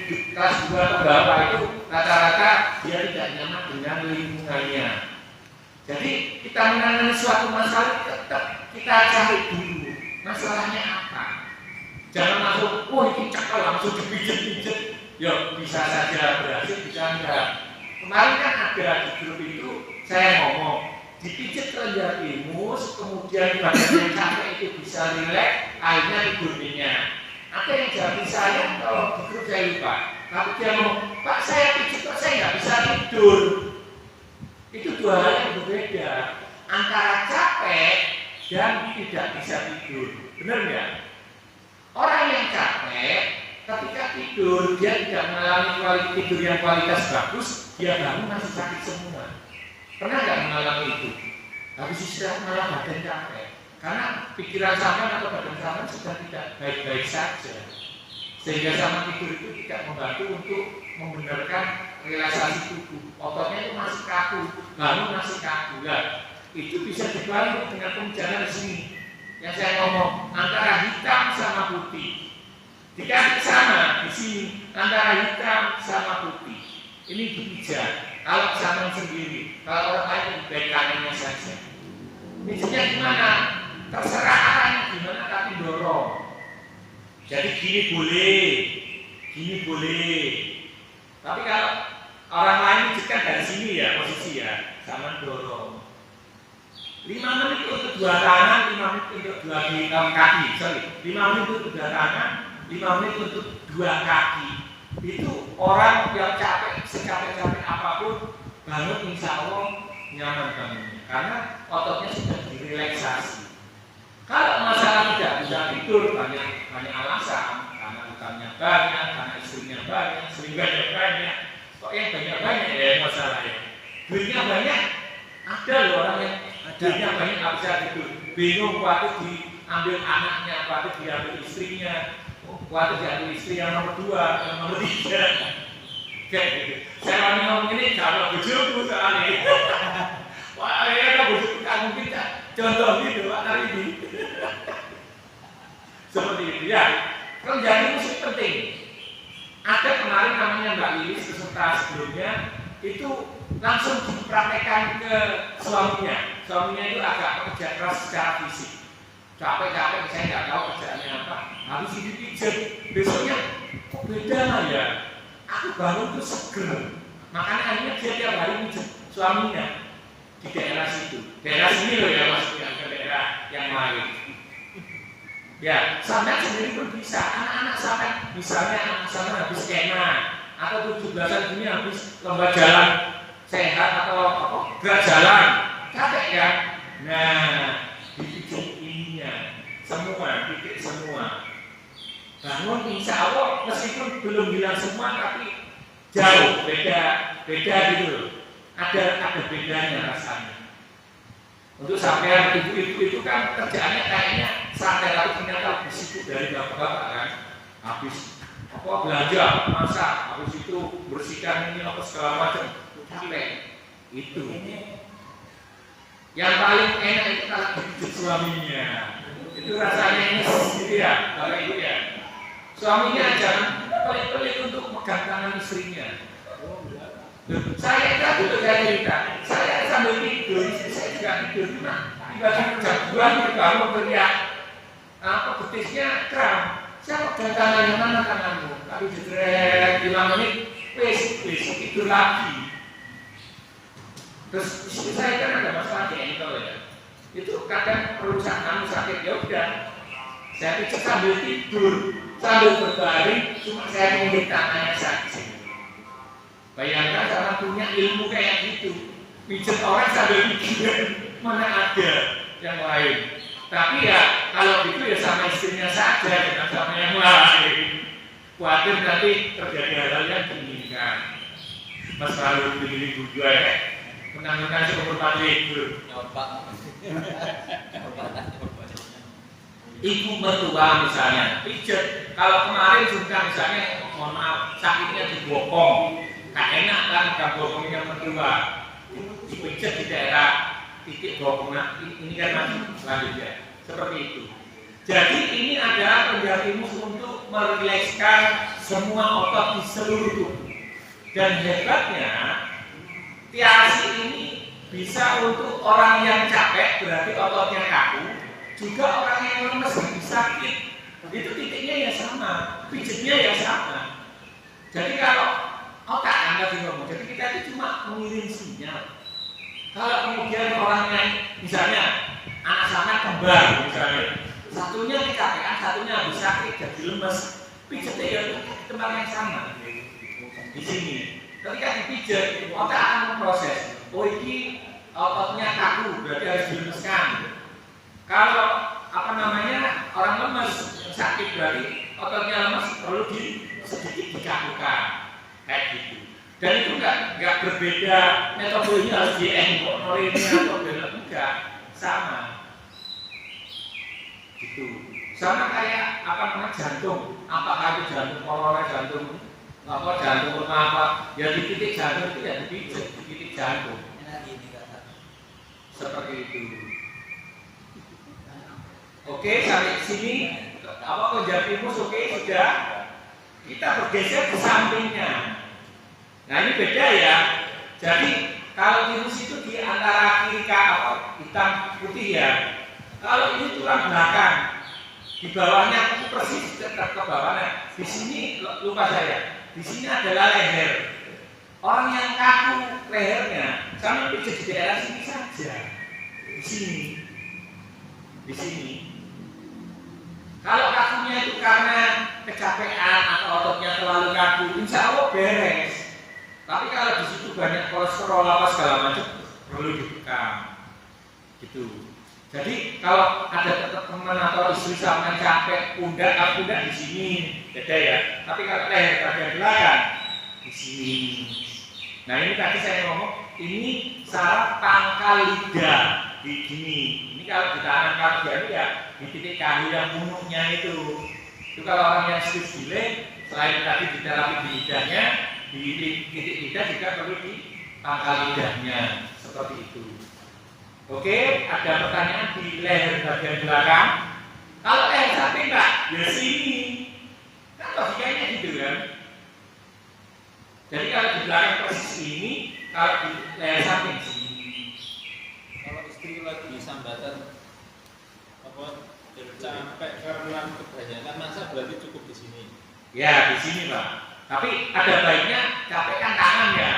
di kelas 2 atau bawah itu rata-rata dia tidak nyaman dengan lingkungannya. Jadi kita menangani suatu masalah tetap kita cari dulu masalahnya apa. Jangan langsung, oh ini cakal langsung dipijet-pijet. Ya bisa saja berhasil, bisa enggak. Kemarin kan ada di grup itu saya ngomong, dipijet kelenjar timus, kemudian badannya capek itu bisa rileks, akhirnya tidurnya. Ada yang jawab saya kalau di grup saya lupa, tapi dia ngomong, Pak saya pijet kok saya nggak bisa tidur. Itu dua hal yang berbeda antara capek dan tidak bisa tidur. Benar nggak? Orang yang capek ketika tidur dia tidak mengalami tidur yang kualitas bagus, dia bangun masih sakit semua. Pernah nggak mengalami itu? Habis istirahat malah badan capek. Karena pikiran sampean atau badan sampean sudah tidak baik-baik saja, sehingga sama tidur itu tidak membantu untuk membenarkan relaksasi tubuh. Ototnya itu masih kaku, bangun masih kaku. Nah, itu bisa dibantu dengan pembicaraan di sini. Yang saya ngomong antara hitam sama putih. Dikasih sama di sini antara hitam sama putih. Ini dipijat. Kalau sama sendiri, kalau orang lain lebih baik kanannya saja. Pijatnya gimana? Terserah arahnya gimana tapi dorong. Jadi gini boleh. Tapi kalau orang lain pijatkan dari sini ya posisi ya, sama dorong. 5 menit untuk dua tangan, 5 menit untuk dua kaki. 5 menit untuk dua tangan, 5 menit untuk dua kaki. Itu orang yang capek, secapek-capek apapun bangun insya Allah nyaman bangunnya karena ototnya sudah direlaksasi. Kalau masalah tidak bisa tidur banyak alasan, karena utangnya banyak, karena istrinya banyak, selingkuhannya banyak. Kok yang banyak ya masalahnya? Duitnya banyak, ada loh orang yang duitnya banyak nggak bisa tidur, bingung waktu diambil anaknya, waktu diambil istrinya. Waktu diambil istri yang nomor 2, yang nomor 3. Kayak gitu. Saya mau ngomong ini kalau bujuku soalnya. Wah, ya kan bujuku tak mungkin contoh gitu Pak Taridi. Seperti itu ya. Kerjaan itu penting. Ada kemarin namanya Mbak Lilis peserta sebelumnya itu langsung dipraktekkan ke suaminya. Suaminya itu agak bekerja keras secara fisik. Capek-capek saya nggak tahu kerjaannya apa. Habis itu pijat, besoknya kok beda lah ya. Aku bangun tuh seger. Makanya akhirnya dia tiap hari pijat suaminya di daerah situ. Daerah sini loh ya maksudnya, ke daerah yang lain. Ya, sampai sendiri pun bisa. Anak-anak sampai misalnya anak sampai habis kena atau 17-an ini habis lomba jalan sehat atau apa gerak jalan, capek ya. Nah, dipijat semua, titik semua. Bangun insya Allah meskipun belum bilang semua tapi jauh beda gitu. Ada bedanya rasanya. Untuk sampai ibu-ibu itu kan kerjaannya kayaknya santai tapi ternyata lebih sibuk dari bapak-bapak kan. Habis apa belanja, masak, habis itu bersihkan ini apa segala macam, capek. Itu. Yang paling enak itu kalau dipijit suaminya. Itu rasanya ini gitu ya, Bapak Ibu ya. Suaminya jangan pelit-pelit untuk megang tangan istrinya. Saya tadi juga cerita, saya sambil tidur, istri saya juga tidur, cuma tiba-tiba jam 2 bangun teriak, apa betisnya kram. Saya pegang tangannya mana tanganmu? Tapi jedret 5 menit, wis tidur lagi. Terus istri saya kan ada masalah jengkel ya. Itu kadang perlu sakit ya udah. Saya pijat sambil tidur, sambil berbaring, cuma saya mengungkit tangannya sakit. Bayangkan sama punya ilmu kayak gitu, pijat orang sambil tidur. mana ada yang lain. Tapi ya kalau gitu ya sama istrinya saja, jangan sama yang lain. Khawatir nanti terjadi hal yang diinginkan. Mas selalu begini juga ya, menang-menang seumur mati itu. Nyoba. Ibu mertua misalnya, pijet. Kalau kemarin juga misalnya, mohon maaf, sakitnya dibokong, gak enak kan, gak bokongnya mertua, dipijet di daerah titik bokongnya. Ini kan masih selanjutnya, seperti itu. Jadi ini adalah penjatimus untuk merilekskan semua otot di seluruh tubuh. Dan hebatnya, tiasi ini bisa untuk orang yang capek, berarti ototnya kaku, juga orang yang lemes lebih sakit. Itu titiknya ya sama, pijetnya ya sama. Jadi kalau otak Anda ngomong, jadi kita itu cuma mengirim sinyal. Kalau kemudian orangnya, misalnya anak sama kembar, misalnya satunya kecapean, satunya habis sakit, jadi lemes, pijetnya ya tempat yang sama. Di sini, ketika dipijet, otak akan memproses. Oh ini ototnya kaku, berarti harus dilemeskan. Kalau orang lemes sakit berarti ototnya lemes perlu sedikit dikakukan, kayak gitu. Dan itu nggak berbeda metodenya harus ini atau beda, enggak, sama. Gitu. Sama kayak jantung, apakah itu jantung koroner, jantung apa, ya di titik jantung itu ya di titik jantung. Seperti itu. Oke, sampai sini konjaktimus oke sudah. Kita bergeser ke sampingnya. Nah ini beda ya. Jadi kalau timus itu di antara kiri hitam putih ya. Kalau ini tulang belakang, di bawahnya persis ke bawahnya. Di sini lupa saya. Di sini adalah leher. Orang yang kaku lehernya, sama pijat di daerah sini saja. Di sini. Kalau kakunya itu karena kecapean atau ototnya terlalu kaku, insya Allah beres. Tapi kalau di situ banyak kolesterol apa segala macam, perlu dibekam. Gitu. Jadi kalau ada teman atau istri sama capek, pundak di sini, beda ya. Tapi kalau leher bagian belakang di sini. Nah ini tadi saya ngomong, ini saraf pangkal lidah di sini. Ini kalau di tangan kaki ya di titik kayu yang punuknya itu kalau orang yang stiff gile, selain tadi diterapi di lidahnya, di titik lidah juga perlu di pangkal lidahnya, seperti itu. Oke, ada pertanyaan di leher bagian belakang. Kalau leher samping Pak, ya sini. Kan logikanya gitu kan. Jadi kalau di belakang persis ini, kalau di leher samping sini. Kalau istri lagi sambatan capek karena kebanyakan masa berarti cukup di sini. Ya di sini Pak. Tapi ada baiknya capek kan tangan ya.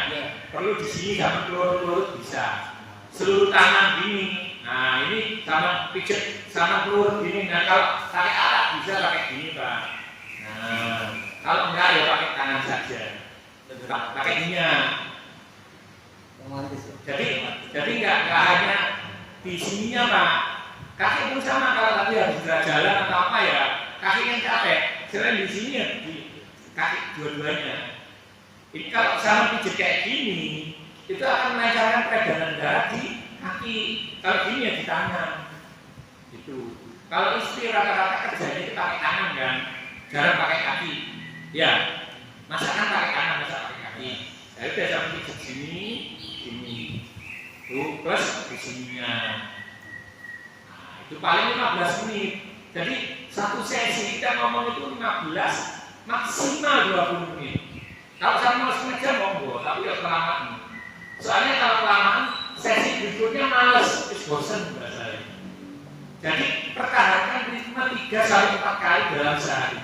Perlu di sini sama peluru bisa. Seluruh tangan gini. Nah ini sama pijet sama peluru gini. Nah kalau pakai alat bisa pakai gini Pak. Nah kalau enggak ya pakai tangan saja. Pakai minyak. Jadi enggak hanya di sininya Pak. Kaki pun sama kalau tadi harus jalan atau apa ya. Kaki yang capek. Selain di sini ya di kaki dua-duanya. Ini kalau sama pijet kayak gini, itu akan melancarkan peredaran darah di kaki. Kalau gini ya di tangan. Gitu. Kalau istri rata-rata kerjanya itu pakai tangan kan, jarang pakai kaki. Ya, masakan pakai tangan, masak pakai kaki. Jadi biasa pijet sini, tuh plus di sininya. Nah, itu paling 15 menit. Jadi satu sesi kita ngomong itu 15, maksimal 20 menit. Kalau saya mau setengah jam monggo, tapi ya kelamaan. Soalnya kalau kelamaan sesi berikutnya males, bosan bahasanya. Jadi pertahankan minimal 3-4 kali dalam sehari.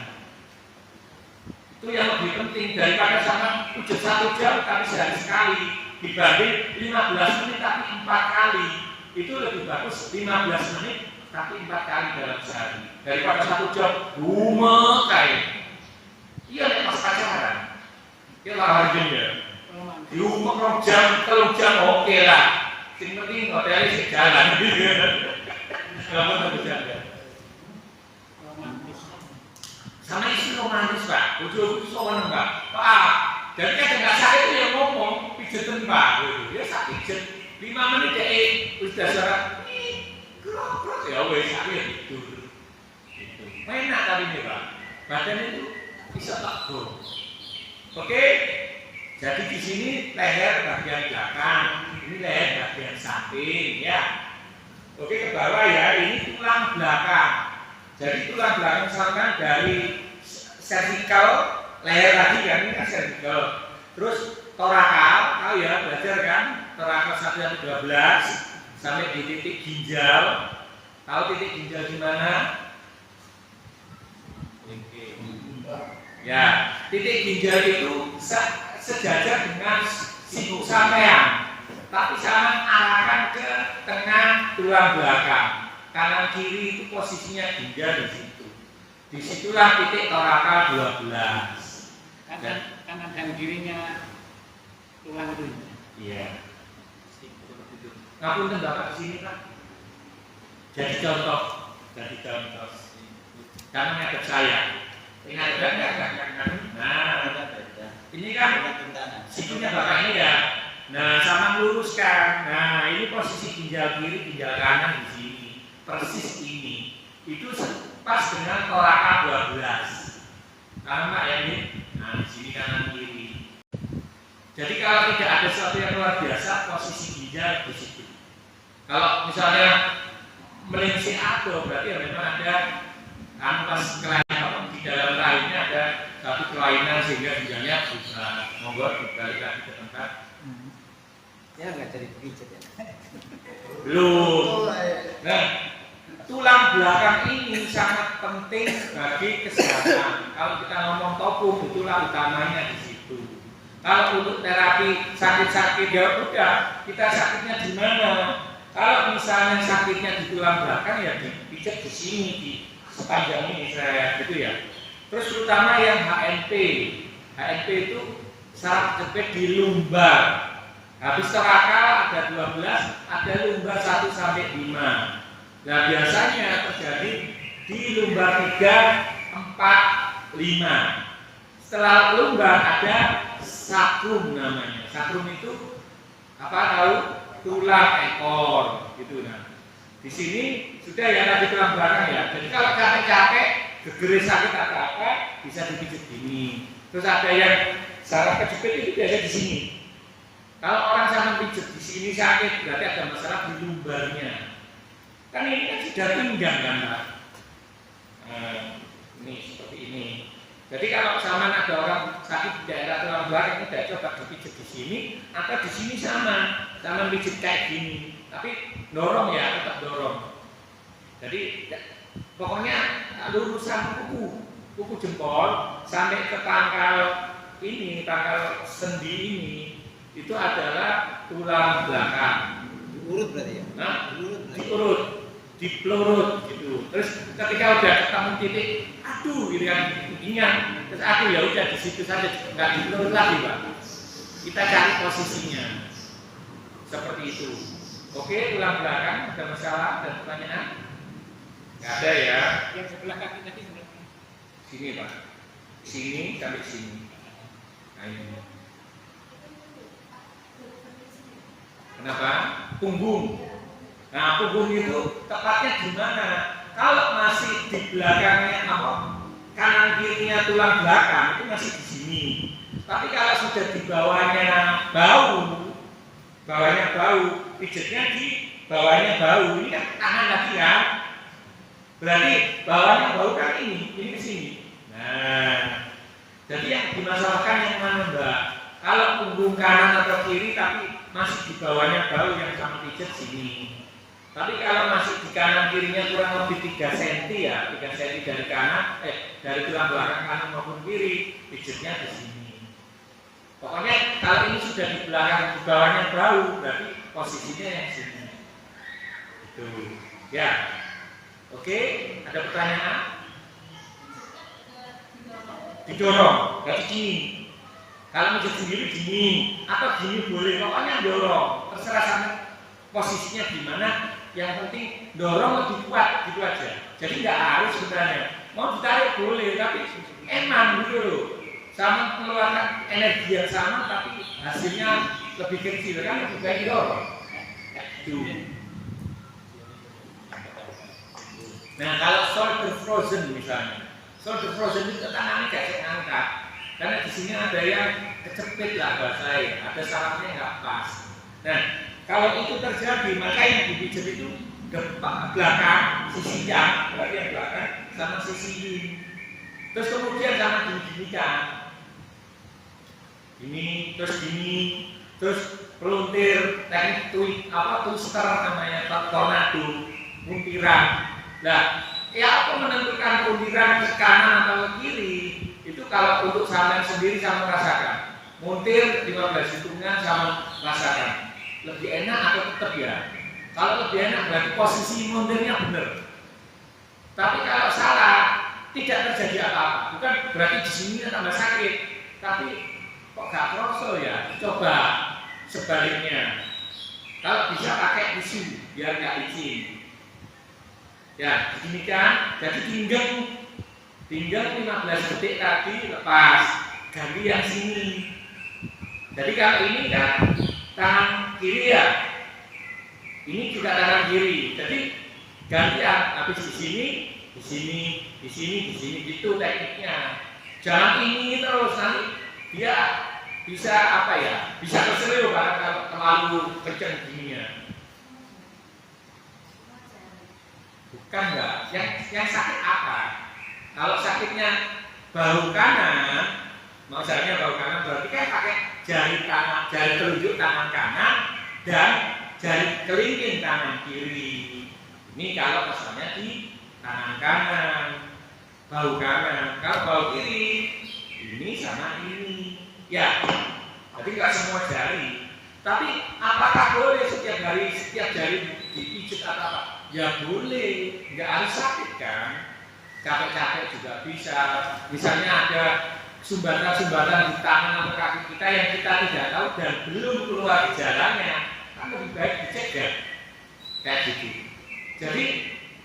Itu yang lebih penting daripada sama pijat 1 jam tapi sehari sekali dibanding 15 menit tapi 4 kali. Itu lebih bagus 15 menit tapi 4 kali dalam sehari daripada 1 jam rumah kayak. Iya nek pas pacaran. Ya lah harganya. Di rumah 2 jam, 3 jam oke lah. Sing penting hotelnya sih jalan. Kamu tak berjaga. Sama istri romantis Pak, ujung sowan Pak. Pak, jadi kan nggak sakit itu yang ngomong pijetin Pak, dia sakit pijet 5 menit udah suara kerok ya wes sakit gitu. Enak tadi nih Pak, badan itu bisa teguh. Oke, jadi di sini leher bagian belakang, ini leher bagian samping ya. Oke ke bawah ya, ini tulang belakang. Jadi tulang belakang misalkan dari cervical leher tadi kan ini kan cervical. Terus torakal, tahu ya belajar kan? Torakal 1 sampai 12 sampai di titik ginjal. Tahu titik ginjal di mana? Ya, titik ginjal itu sejajar dengan siku sampean. Tapi jangan arahkan ke tengah tulang belakang. Kanan kiri itu posisinya ginjal di situ. Disitulah titik torakal 12. Kanan dan kirinya tulang itu. Iya. Ngapunten Bapak di sini Pak. Jadi contoh. Karena ngadep saya. Ingat enggak? Nah, ini kan sikunya Bapak ini ya. Nah, sama meluruskan. Nah, ini posisi ginjal kiri, ginjal kanan di sini. Persis ini. Itu pas dengan torakal 12. Karena Pak ya ini. Nah, di sini kanan kiri. Jadi kalau tidak ada sesuatu yang luar biasa, posisi ginjal di situ. Kalau misalnya melinsih atau berarti ya memang ada pas kelainan di dalam rahimnya ada satu kelainan sehingga ginjalnya bisa monggo dibalik lagi ke tempat. Ya nggak jadi pijet ya. Belum. Nah, tulang belakang ini sangat penting bagi kesehatan. Kalau kita ngomong topung, itulah utamanya di situ. Kalau untuk terapi sakit-sakit ya udah, kita sakitnya di mana? Kalau misalnya sakitnya di tulang belakang ya dipijat di sini di sepanjang ini saya gitu ya. Terus terutama yang HNP. HNP itu saraf kejepit di lumbar. Habis torakal ada 12, ada lumbar 1 sampai 5. Nah biasanya terjadi di lumbar 3, 4, 5. Setelah lumbar ada sakrum namanya. Sakrum itu apa tahu? Tulang ekor gitu. Nah di sini sudah ya tadi tulang belakang ya. Jadi kalau capek-capek, gegeris sakit atau apa bisa dipijit gini. Terus ada yang saraf kejepit itu biasa di sini. Kalau orang sama pijat di sini sakit, berarti ada masalah di lumbarnya. Kan ini kan sudah pinggang kan Pak. Ini seperti ini. Jadi kalau sama ada orang sakit di daerah tulang belakang tidak coba dipijat di sini atau di sini sama pijat kayak gini. Tapi dorong ya, tetap dorong. Jadi pokoknya lurusan kuku jempol sampai ke pangkal ini, pangkal sendi ini itu adalah tulang belakang. Diurut berarti ya? Nah, Diurut. dipelurut gitu. Terus ketika udah ketemu titik, aduh gitu kan, ingat, terus aduh ya udah di situ saja, nggak dipelurut lagi Pak. Kita cari posisinya seperti itu. Oke, tulang belakang ada masalah dan pertanyaan? Nggak ada ya? Yang sebelah kaki tadi sebelah Sini Pak, sini sampai sini. Nah ini. Kenapa? Punggung. Nah, punggung itu tepatnya di mana? Kalau masih di belakangnya apa? Kanan kirinya tulang belakang itu masih di sini. Tapi kalau sudah di bawahnya bau, pijatnya di bawahnya bau. Ini kan tangan lagi kan? Berarti bawahnya bau kan ini ke sini. Nah, jadi yang dimasalahkan yang mana Mbak? Kalau punggung kanan atau kiri tapi masih di bawahnya bau yang sama pijat sini. Tapi kalau masih di kanan kirinya kurang lebih 3 cm ya, 3 cm dari kanan, dari tulang belakang kanan maupun kiri, pijatnya di sini. Pokoknya kalau ini sudah di belakang, di bawahnya bau, berarti posisinya yang sini. Itu, ya. Oke, ada pertanyaan? Didorong, berarti gini. Kalau mijit sendiri gini, atau gini boleh, pokoknya dorong, terserah sama. posisinya di mana, yang penting dorong lebih kuat gitu aja. Jadi nggak harus sebenarnya mau ditarik boleh, tapi emang gitu loh, sama mengeluarkan energi yang sama tapi hasilnya lebih kecil kan lebih baik didorong. Nah kalau shoulder frozen misalnya, shoulder frozen itu tangannya gak ngangkat, karena di sini ada yang kecepit lah bahasanya, ada sarafnya nggak pas. Nah kalau itu terjadi maka yang dipijat itu belakang, sisi yang, berarti yang belakang sama sisi ini. Terus kemudian sama gini-ginikan, ini terus gini, terus peluntir teknik twister namanya, tornado, muntiran. Nah, ya apa menentukan puntiran ke kanan atau ke kiri itu kalau untuk sampean sendiri sama merasakan. Muntir 15 hitungan sama rasakan. Lebih enak atau tetap ya? Kalau lebih enak berarti posisi muntirnya benar. Tapi kalau salah tidak terjadi apa-apa. Bukan berarti di sini tambah sakit, tapi kok gak kroso ya? Coba sebaliknya. Kalau bisa pakai tisu biar gak licin. Ya, begini kan, jadi tinggal 15 detik tadi lepas, ganti yang sini. Jadi kalau ini kan tangan kiri ya, ini juga tangan kiri. Jadi gantian, habis di sini, di sini, di sini, di sini, itu tekniknya. Jangan ini terus nanti dia bisa apa ya? Bisa keselio kalau terlalu kenceng gininya. Bukan enggak, yang sakit apa? Kalau sakitnya bahu kanan, misalnya bahu kanan berarti kan pakai jari telunjuk tangan kanan dan jari kelingking tangan kiri. Ini kalau misalnya di tangan kanan, bahu kanan. Kalau bahu kiri, ini sama ini. Ya, jadi nggak semua jari. Tapi apakah boleh setiap jari dipijit atau apa? Ya boleh, nggak harus sakit kan. Capek-capek juga bisa. Misalnya ada sumbatan-sumbatan di tangan atau kaki kita yang kita tidak tahu dan belum keluar gejalanya, kan lebih baik dicegah kayak gitu. Jadi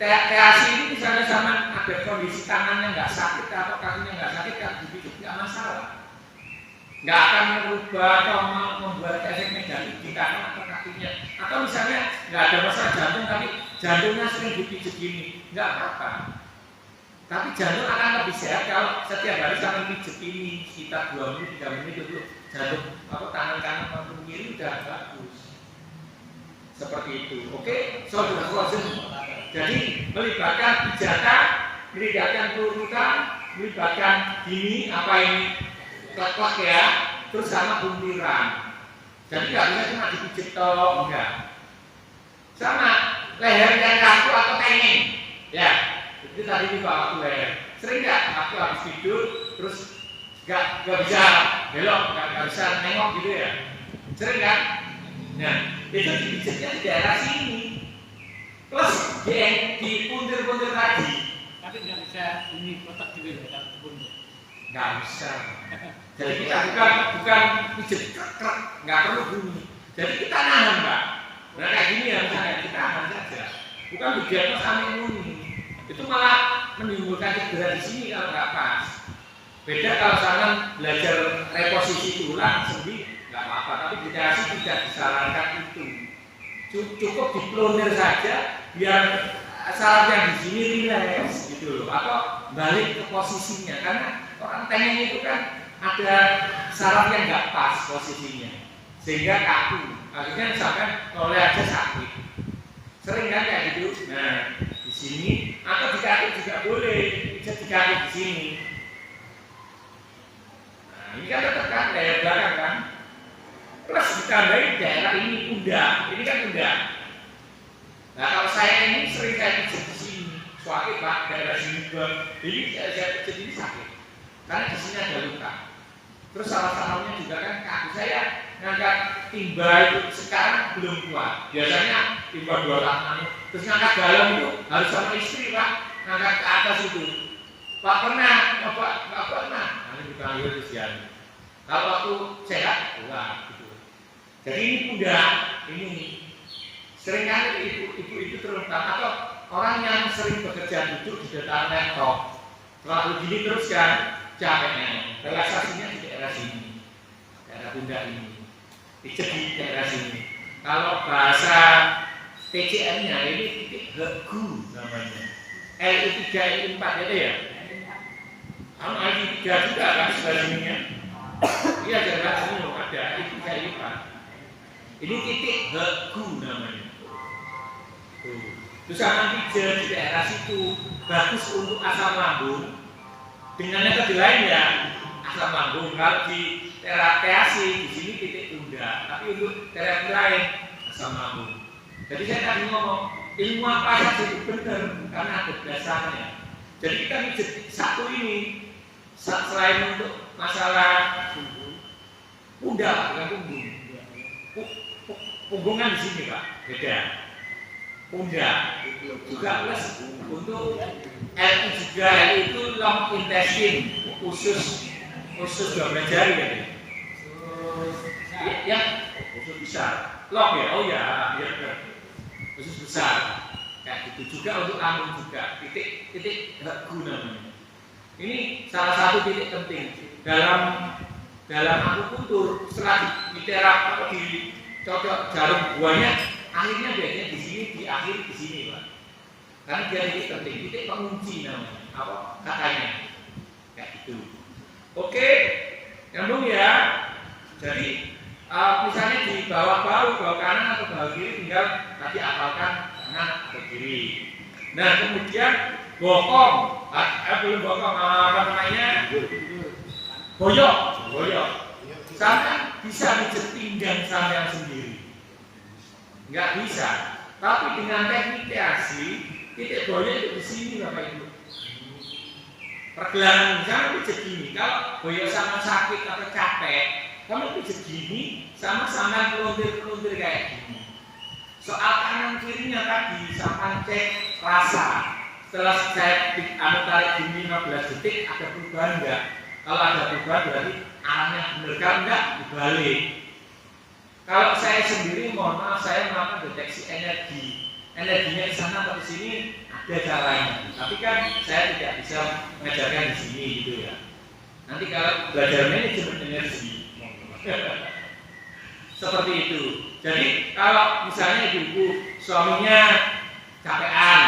TAC ini misalnya sama ada kondisi tangannya nggak sakit atau kakinya nggak sakit, kan dipijit nggak masalah. Nggak akan merubah atau membuat efek negatif di tangan atau kakinya. Atau misalnya nggak ada masalah jantung tapi jantungnya sering dipijit gini, nggak apa-apa. Tapi jantung akan lebih sehat kalau setiap hari sampai pijit ini sekitar 2 menit, 3 menit itu jantung tangan kanan maupun kiri udah bagus. Seperti itu. Oke, shoulder frozen. Jadi melibatkan pijatan, melibatkan turutan, melibatkan gini apa ini klak ya, terus sama buntiran. Jadi nggak bisa cuma dipijit toh, enggak. Sama leher yang kaku atau tengeng, ya. Itu tadi di bawah leher. Sering nggak aku habis tidur terus nggak bisa belok, nggak bisa nengok gitu ya. Sering kan? Nah, itu dipijitnya di daerah sini. Plus di puntir-puntir tadi. Tapi nggak bisa ini kotak juga ya kalau puntir. Nggak bisa. Jadi kita bukan pijit krek, nggak perlu bunyi. Jadi kita nahan Pak. Nah kayak gini ya misalnya kita nahan saja. Bukan didiagnos sampai bunyi. Itu malah menimbulkan cedera di sini kalau nggak pas. Beda kalau kalian belajar reposisi tulang sendi nggak apa-apa. Tapi di TAC tidak disarankan itu. Cukup diplonir saja biar saraf yang di sini rileks gitu loh. Atau balik ke posisinya karena orang tengeng itu kan ada saraf yang nggak pas posisinya sehingga kaku, akhirnya misalkan oleh aja sakit, sering kan kayak gitu. Nah di sini atau di kaki juga boleh, bisa di kaki di sini. Nah ini kan tetap kan daerah belakang kan, plus ditambahin daerah ini pundak, ini kan pundak. Nah kalau saya ini sering kayak pijat di sini, sakit Pak, daerah sini bang, ini saya pijat ini sakit. Karena di sini ada luka. Terus salah-salahnya juga kan kaki saya ngangkat timba itu sekarang belum kuat. Biasanya timba 2 tangan. Terus ngangkat dalam itu harus sama istri Pak, ngangkat ke atas itu. Pak pernah, Bapak nggak pernah. Nanti dipanggil ujian. Kalau waktu sehat, kuat gitu. Jadi ini pundak, ini Seringkali ibu itu terutama atau orang yang sering bekerja duduk di depan laptop, kalau begini terus kan capeknya, relaksasinya di daerah sini, daerah pundak ini, pijet di daerah sini. Kalau bahasa TCM-nya ini titik hegu namanya, L3 L4 itu ya. L3 juga kan sebagainya. Iya daerah sini loh ada L3 L4. Ini titik hegu namanya. Terus akan pijat di daerah situ bagus untuk asam lambung. Dengan metode lain ya asam lambung. Kalau di terapi di sini titik pundak, tapi untuk terapi lain asam lambung. Jadi saya tadi ngomong ilmu apa saja itu benar karena ada dasarnya. Jadi kita pijat satu ini selain untuk masalah pundak bukan punggung. Punggungan di sini Pak beda. Pundak juga plus untuk LI juga itu long intestine usus 12 jari ya. Yang usus besar long ya, oh ya usus besar kayak gitu juga untuk lambung juga titik guna. Ini salah satu titik penting dalam akupuntur setelah diterapi atau dicocok jarum buahnya. Akhirnya biasanya di sini diakhiri di sini Pak. Karena dia titik penting, titik pengunci namanya. Apa katanya? Kayak gitu. Oke, nyambung ya. Jadi misalnya di bawah kanan atau bawah kiri tinggal tadi apalkan kanan atau kiri. Nah kemudian bokong, belum bokong apa namanya? Boyok. Sampai bisa pijet pinggang sampean sendiri. Enggak bisa, tapi dengan teknik teasi titik boyok itu di sini Bapak Ibu. Pergelangan jangan pijet gini. Kalau boyok sama sakit atau capek, kamu pijet gini sama peluntir kayak gini. Soal kanan kirinya tadi sama cek rasa. Setelah saya tarik gini 15 detik ada perubahan enggak? Kalau ada perubahan berarti arahnya benar. Kalau enggak dibalik. Kalau saya sendiri, mohon maaf, saya melakukan deteksi energinya di sana atau di sini ada caranya. Tapi kan saya tidak bisa mengajarkan di sini gitu ya. Nanti kalau belajar manajemen energi, seperti itu. Jadi kalau misalnya ibu suaminya capean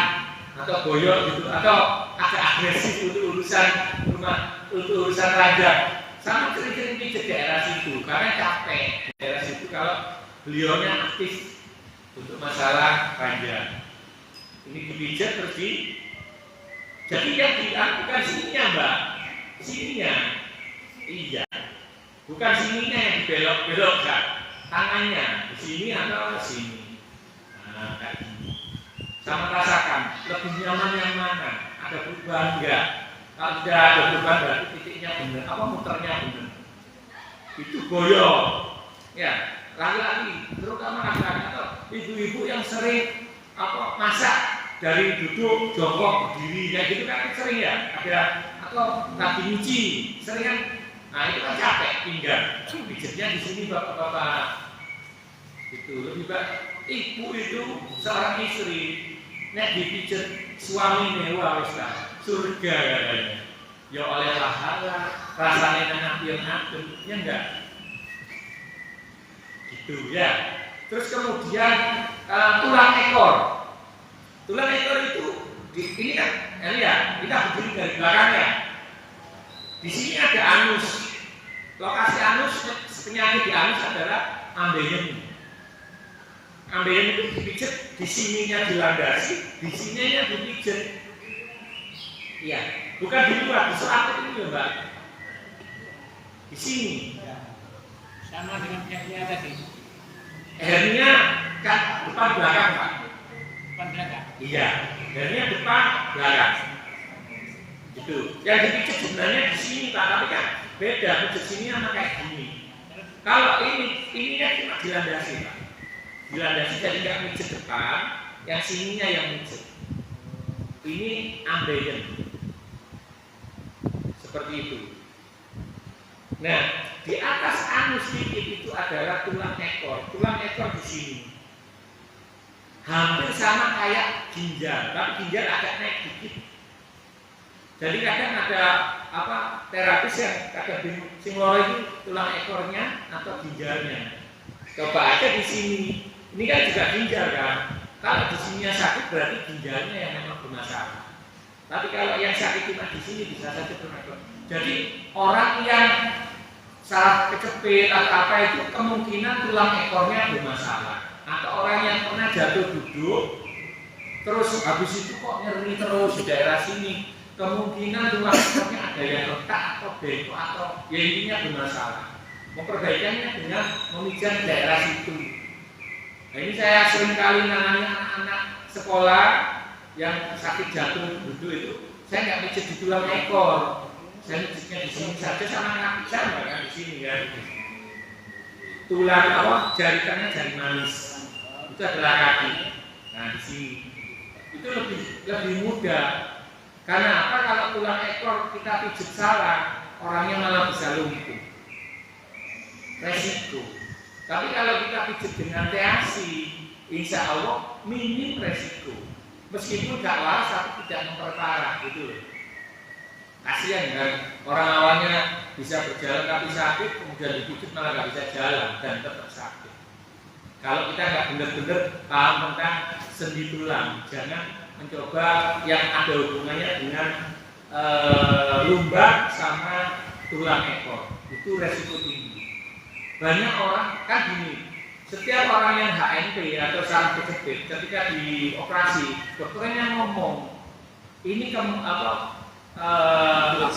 atau boyok gitu atau agak agresif untuk urusan rumah, untuk urusan raja. Sama sering-sering pijet daerah situ karena capek daerah situ kalau beliaunya aktif untuk masalah ranjang. Ini dipijat terus jadi yang bukan sininya Mbak, sininya, iya, bukan sininya yang dibelok-belokkan, tangannya di sini atau di sini. Nah, kayak gini. Sama rasakan lebih nyaman yang mana, ada perubahan enggak? Kalau tidak ada perubahan berarti titiknya benar, apa muternya benar. Itu boyok. Ya, laki-laki, terutama laki-laki atau ibu-ibu yang sering masak dari duduk, jongkok, berdiri, ya gitu kan sering ya. Ada atau lagi nyuci, sering kan. Nah itu kan capek pinggang. Pijetnya di sini bapak-bapak. Itu lebih baik. Ibu itu seorang istri, nek dipijet suami mewah wis surga katanya. Ya oleh pahala, rasanya enak yang adem, ya enggak? Gitu ya. Terus kemudian tulang ekor. Tulang ekor itu ini kan, ya kita berdiri dari belakangnya. Di sini ada anus. Lokasi anus, penyakit di anus adalah ambeien. Ambeien itu dipijet, di sininya dilandasi, di sininya dipijet. Iya, bukan di luar, di selaput ini ya Mbak. Di sini. Sama dengan yang tadi. Hernia kan depan belakang Pak. Depan belakang. Iya, hernia depan belakang. Gitu. Yang dipijet sebenarnya di sini Pak, tapi kan beda. Pijet sini sama kayak gini. Kalau ininya cuma dilandasi Pak. Dilandasi jadi nggak pijet depan, yang sininya yang pijet. Ini ambeien. Seperti itu. Nah, di atas anus sedikit itu adalah tulang ekor. Tulang ekor di sini. hampir sama kayak ginjal, tapi ginjal agak naik dikit. Jadi kadang ada terapis yang kadang sing loro itu tulang ekornya atau ginjalnya. Coba aja di sini. Ini kan juga ginjal kan. Kalau di sininya sakit berarti ginjalnya yang memang bermasalah. Tapi kalau yang sakit cuma di sini bisa saja tulang ekor. Jadi orang yang salah kecepit atau apa itu kemungkinan tulang ekornya bermasalah. Atau orang yang pernah jatuh duduk terus habis itu kok nyeri terus di daerah sini, kemungkinan tulang ekornya ada yang retak atau bengkok atau ya intinya bermasalah. Memperbaikannya dengan memijat daerah situ. Nah, ini saya sering kali nangani anak-anak sekolah yang sakit jatuh duduk itu, saya nggak mijit di tulang ekor, saya mijitnya di sini saja sama kaki saya kan di sini kan. Tulang jari tengah jari manis itu adalah kaki. Nah di sini itu lebih mudah. Karena apa? Kalau tulang ekor kita pijit salah, orangnya malah bisa lumpuh. Resiko. Tapi kalau kita pijit dengan TASI, insya Allah minim resiko. Meskipun gak waras tapi tidak memperparah gitu loh. Kasihan kan orang awalnya bisa berjalan tapi sakit, kemudian dipijit malah gak bisa jalan dan tetap sakit. Kalau kita nggak benar-benar paham tentang sendi tulang, jangan mencoba yang ada hubungannya dengan lumbar sama tulang ekor. Itu resiko tinggi. Banyak orang kan gini, setiap orang yang HNP atau saraf kejepit ketika dioperasi, dokternya ngomong ini apa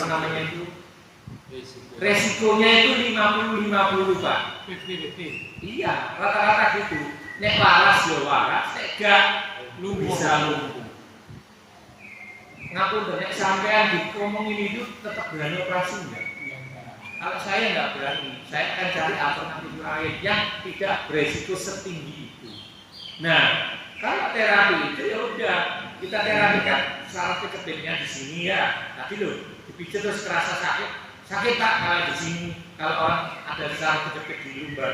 namanya itu resikonya itu 50-50 Pak. Iya, rata-rata gitu. Nek waras ya waras, nek gak lu bisa lumpuh. Ngapun nek sampean dikomongin itu tetap berani operasi enggak? Kalau saya nggak berani, saya akan cari alternatif lain yang tidak beresiko setinggi itu. Nah, kalau terapi itu ya udah kita terapikan saraf kejepitnya di sini ya. Tadi loh, dipijat terus terasa sakit Pak kalau di sini. Kalau orang ada saraf kejepit di lumbar,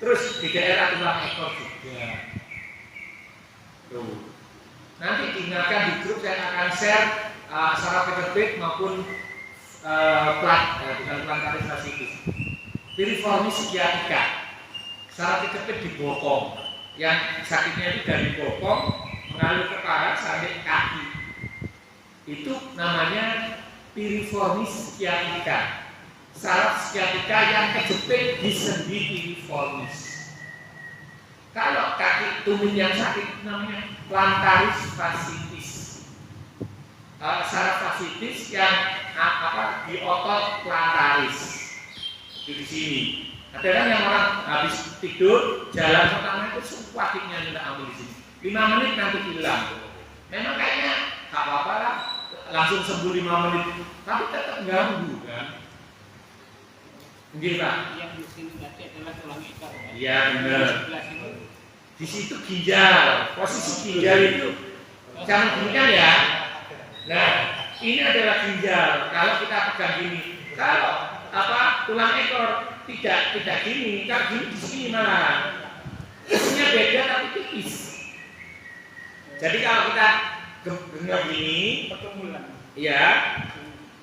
terus di daerah tulang ekor juga. Tuh. Nanti diingatkan di grup saya akan share saraf kejepit maupun bukan plantaris fasciitis, piriformis sciatica, saraf kejepit di bokong, yang sakitnya itu dari bokong mengalir ke paha sampai kaki, itu namanya piriformis sciatica, saraf sciatica yang kejepit di sendi piriformis. Kalau kaki tumit yang sakit namanya plantaris fasciitis, saraf fasciitis yang di otot plantaris di sini. Ada kan yang orang habis tidur jalan pertama itu semua kakinya minta ambil di sini. 5 menit nanti hilang. Memang kayaknya tak apa-apa lah, langsung sembuh 5 menit. Tapi tetap ganggu kan? Enggak Pak? Yang di sini nanti adalah tulang ekor. Iya benar. Di situ ginjal, posisi ginjal itu jangan gini kan ya. Nah, ini adalah ginjal. Kalau kita pegang gini, kalau tulang ekor tidak gini, kalau gini di sini malah isinya beda tapi tipis. Jadi kalau kita genggam gini, pertemuan. ya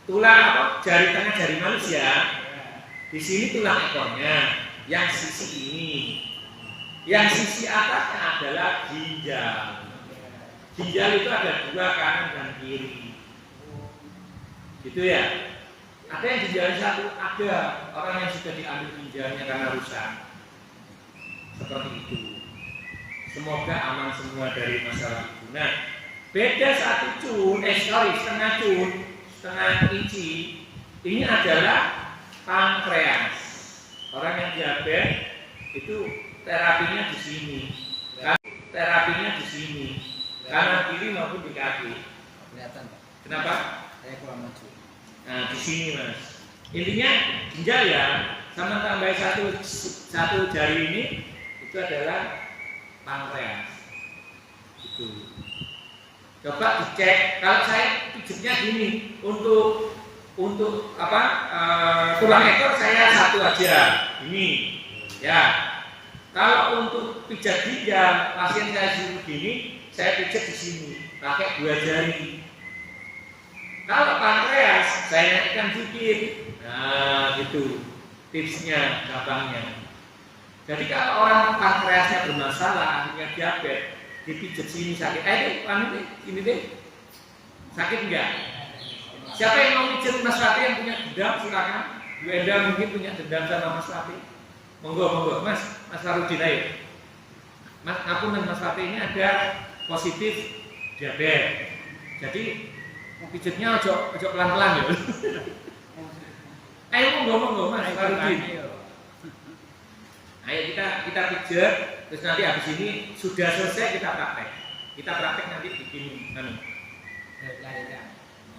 tulang jari tengah jari manis ya. Di sini tulang ekornya, yang sisi ini, yang sisi atasnya adalah ginjal. Ginjal itu ada 2, kanan dan kiri. Gitu ya. Ada yang ginjal 1, ada orang yang sudah diambil ginjalnya karena rusak. Seperti itu. Semoga aman semua dari masalah itu. Nah, beda 1 cun, setengah cun, setengah inci. Ini adalah pankreas. Orang yang diabetes itu terapinya di sini. Terapinya di sini. Kanan kiri maupun di kaki. Kelihatan Pak. Kenapa? Saya kurang maju. Nah di sini Mas. Intinya ginjal ya, sama tambah satu jari ini itu adalah pankreas. Itu. Coba dicek. Kalau saya pijitnya gini, untuk tulang ekor saya 1 aja. Ini, ya. Kalau untuk pijat ginjal, pasien saya suruh gini, saya pijat di sini, pakai 2 jari. Kalau pankreas, saya naikkan dikit. Nah, gitu tipsnya, cabangnya. Jadi kalau orang pankreasnya bermasalah, akhirnya diabetes, dipijat sini sakit. Ini deh, sakit enggak? Siapa yang mau pijat Mas Fatih yang punya dendam, silakan. Bu Enda mungkin punya dendam sama Mas Fatih. Monggo, Mas Farudin ayo. Mas, ngapunten Mas Fatih ini ada positif diabetes. Jadi pijatnya ojo pelan-pelan ya. Ayo monggo Mas Farudin. Ayo kita pijat, terus nanti habis ini sudah selesai kita praktek. Kita praktek nanti bikin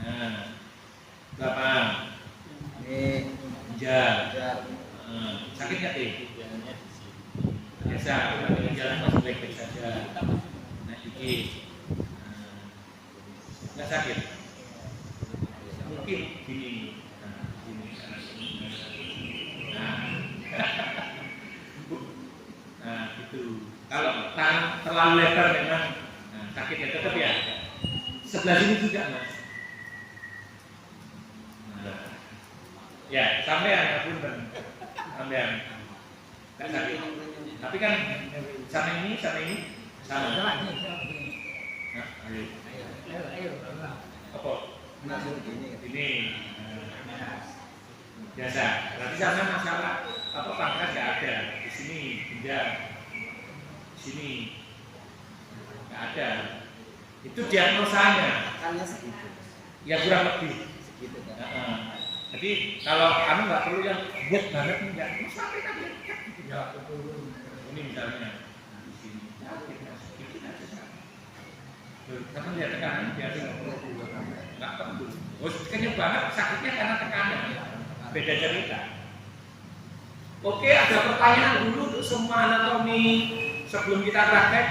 Nah, gampang. Ini Ginjal. jar. Sakit nggak deh? Ginjalnya di sini. Biasa, ginjal masih baik-baik saja. Nah, dikit. Nggak sakit. Mungkin gini. Nah, gitu. Kalau tangan terlalu lebar memang sakit ya, tetap ya. Sebelah sini juga Mas. Ya, sampean sampean. Nggak sakit. Tapi kan sama ini sama. Nah, ayo. Apa? Ini. Biasa. Berarti sana masalah apa pangkas nggak ada. Di sini ginjal. Di sini nggak ada. Itu diagnosanya. Makannya segitu. Ya kurang lebih. Segitu kan. Jadi kalau kamu nggak perlu yang buat banget enggak. Sampai kan ya. Ini misalnya di sini. Sedikit aja. Kamu lihat tekanan biasa nggak perlu. Kayaknya banget sakitnya karena tekanan. Beda cerita. Oke, ada pertanyaan dulu untuk semua anatomi sebelum kita praktek.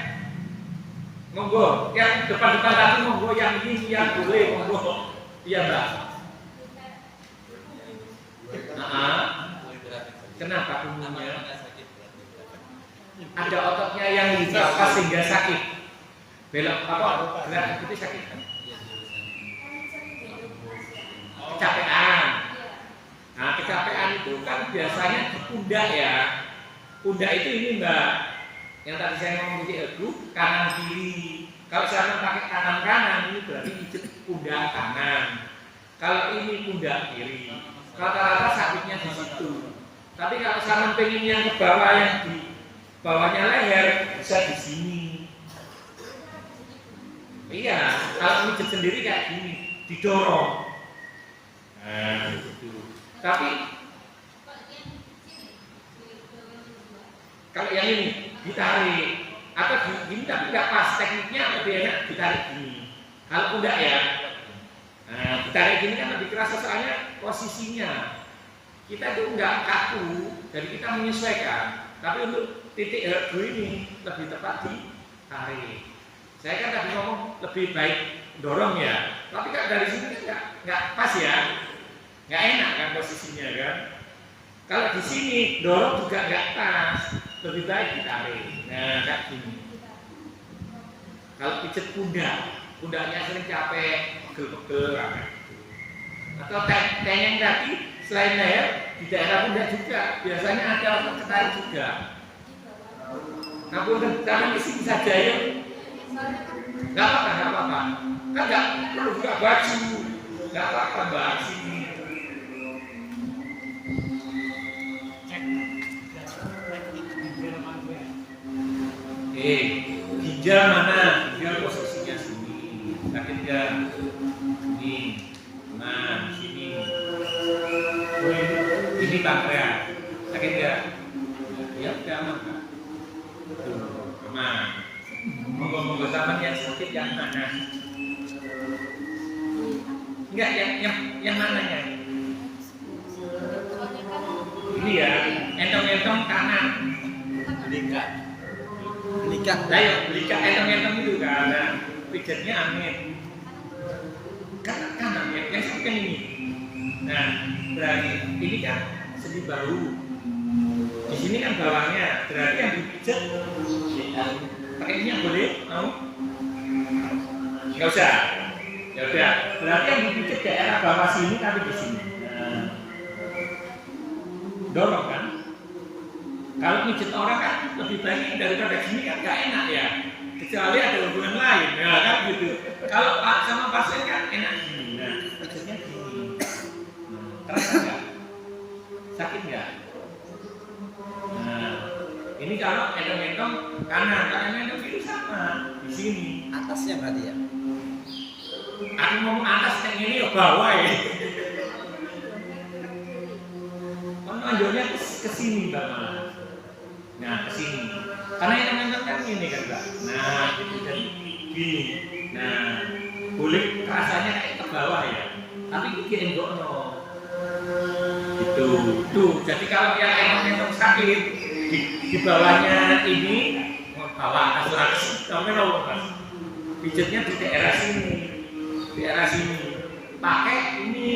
Monggo, yang depan-depan tadi monggo, yang ini yang boleh monggo. Iya Mbak. Kenapa umumnya? Ada ototnya yang dilepas sehingga sakit. Belok apa? Gerak itu sakit kan? Kecapean. Nah, kecapean itu kan biasanya di pundak ya. Pundak itu ini Mbak. Yang tadi saya ngomong di kanan kiri. Kalau saya pakai kanan ini berarti pijet pundak kanan. Kalau ini pundak kiri. Rata-rata sakitnya di situ. Tapi kalau saya pengen yang ke bawah yang di bawahnya leher bisa di sini. Iya, kalau pijet sendiri kayak gini, didorong. Nah, gitu. Tapi kalau yang ini ditarik atau gini tapi nggak pas, tekniknya lebih enak ditarik gini. Kalau pundak ya, nah, ditarik gini kan lebih keras soalnya posisinya. Kita itu nggak kaku, jadi kita menyesuaikan. Tapi untuk titik herdu ini lebih tepat ditarik. Saya kan tadi ngomong lebih baik dorong ya, tapi kan dari sini kan nggak pas ya. Nggak enak kan posisinya kan. Kalau di sini dorong juga nggak pas, lebih baik ditarik. Nah kayak gini. Kalau pijet pundaknya sering capek, pegel-pegel atau tenyeng kaki selain leher di daerah pundak juga biasanya ada otot ketarik juga. Nah tangan di sini saja ya. Nggak apa-apa. Kan nggak perlu buka baju, nggak apa-apa Mbak sini. Ginjal mana? Ginjal posisinya sini. Sakit nggak? Ini. Nah, sini. Ini pankreas. Sakit nggak? Ya udah aman Kak. Tuh, aman. Monggo sama yang sakit yang mana? Enggak, yang mananya? Ini ya, entong-entong kanan. Belikat. Ayo, belikat entong-entong itu karena pijatnya angin. Kanan ya, yang sakit kan ini. Nah, berarti ini kan sendi bahu. Di sini kan bawahnya, berarti yang dipijat pakai ini yang boleh? Mau? Nggak usah. Ya udah, berarti yang dipijat daerah bawah sini tapi di sini. Nah. Dorong kan? Kalau pijat orang kan lebih baik daripada sini kan nggak enak ya. Kecuali ada hubungan lain, ya kan gitu. Kalau sama pasien kan enak gini. Nah, pijatnya gini. Terasa nggak? Sakit nggak? Nah, ini kalau endong-endong kanan, kalau endong kiri sama di sini. Atasnya berarti ya. Aku ngomong atas yang ini ya bawah ya. Menonjolnya ke sini Mbak malah. Nah ke sini. Karena endong-endong kan ini kan Mbak. Nah itu jadi gini. Nah boleh rasanya kayak ke bawah ya. Tapi ini endong-endong. Itu tuh. Jadi kalau yang endong-endong sakit di bawahnya ini bawah atas kamu tahu Mas. Pijatnya di daerah sini. Di daerah sini pakai ini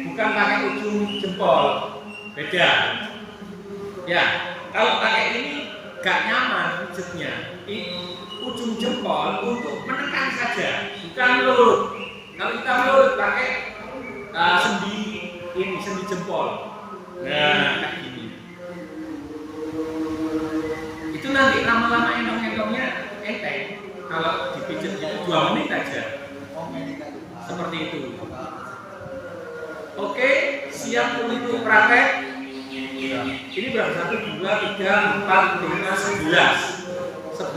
bukan pakai ujung jempol, beda ya. Kalau pakai ini gak nyaman pijatnya, ujung jempol untuk menekan saja, bukan mulut. Kalau kita mulut pakai sendi ini, sendi jempol. Nah kayak gini. Itu nanti lama-lama endong-endongnya enteng. Kalau dipijat itu 2 menit aja. Seperti itu. Oke, siap untuk praktek. Ini berapa? 1, 2, 3, 4, 5, 11.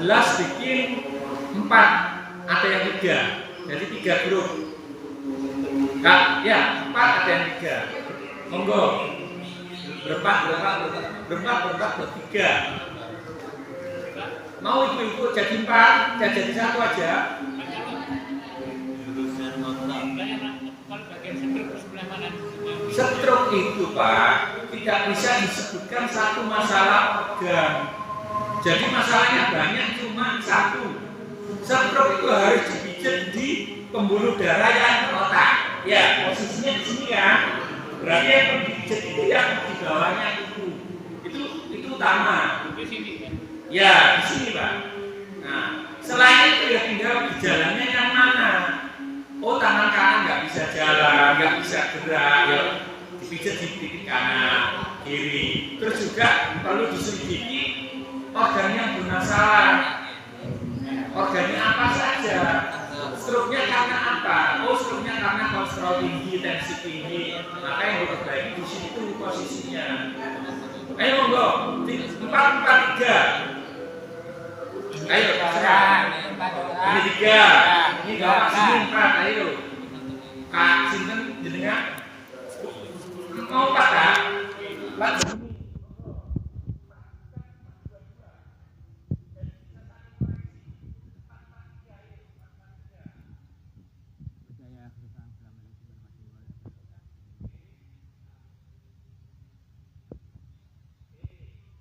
11 bikin 4. Ada yang 3. Jadi 3 grup. Kak, ya 4 ada yang 3. Monggo. Berempat, 3. Mau ibu-ibu jadi 4, jadi 1 aja. Kalau bagian stroke sebelah mana? Stroke itu Pak tidak bisa disebutkan satu masalah organ. Jadi masalahnya banyak cuma satu. Stroke itu harus dipijat di pembuluh darah yang ke otak. Ya posisinya di sini kan. Berarti yang dipijat itu yang di bawahnya itu utama. Di sini kan? Ya di sini Pak. Nah selain itu ya tinggal gejalanya yang mana. Oh tangan kanan nggak bisa jalan, nggak bisa gerak, ya dipijat di titik kanan, kiri. Terus juga perlu diselidiki organ yang bermasalah. Organnya apa saja? Stroke-nya karena apa? Oh stroke-nya karena kolesterol tinggi, tensi tinggi. Maka yang diperbaiki di sini tuh posisinya. Ayo monggo, 4, 4, 3. Ayo serah. Ini 3. Ini bawa sini 4. Ayo. Kak Sinta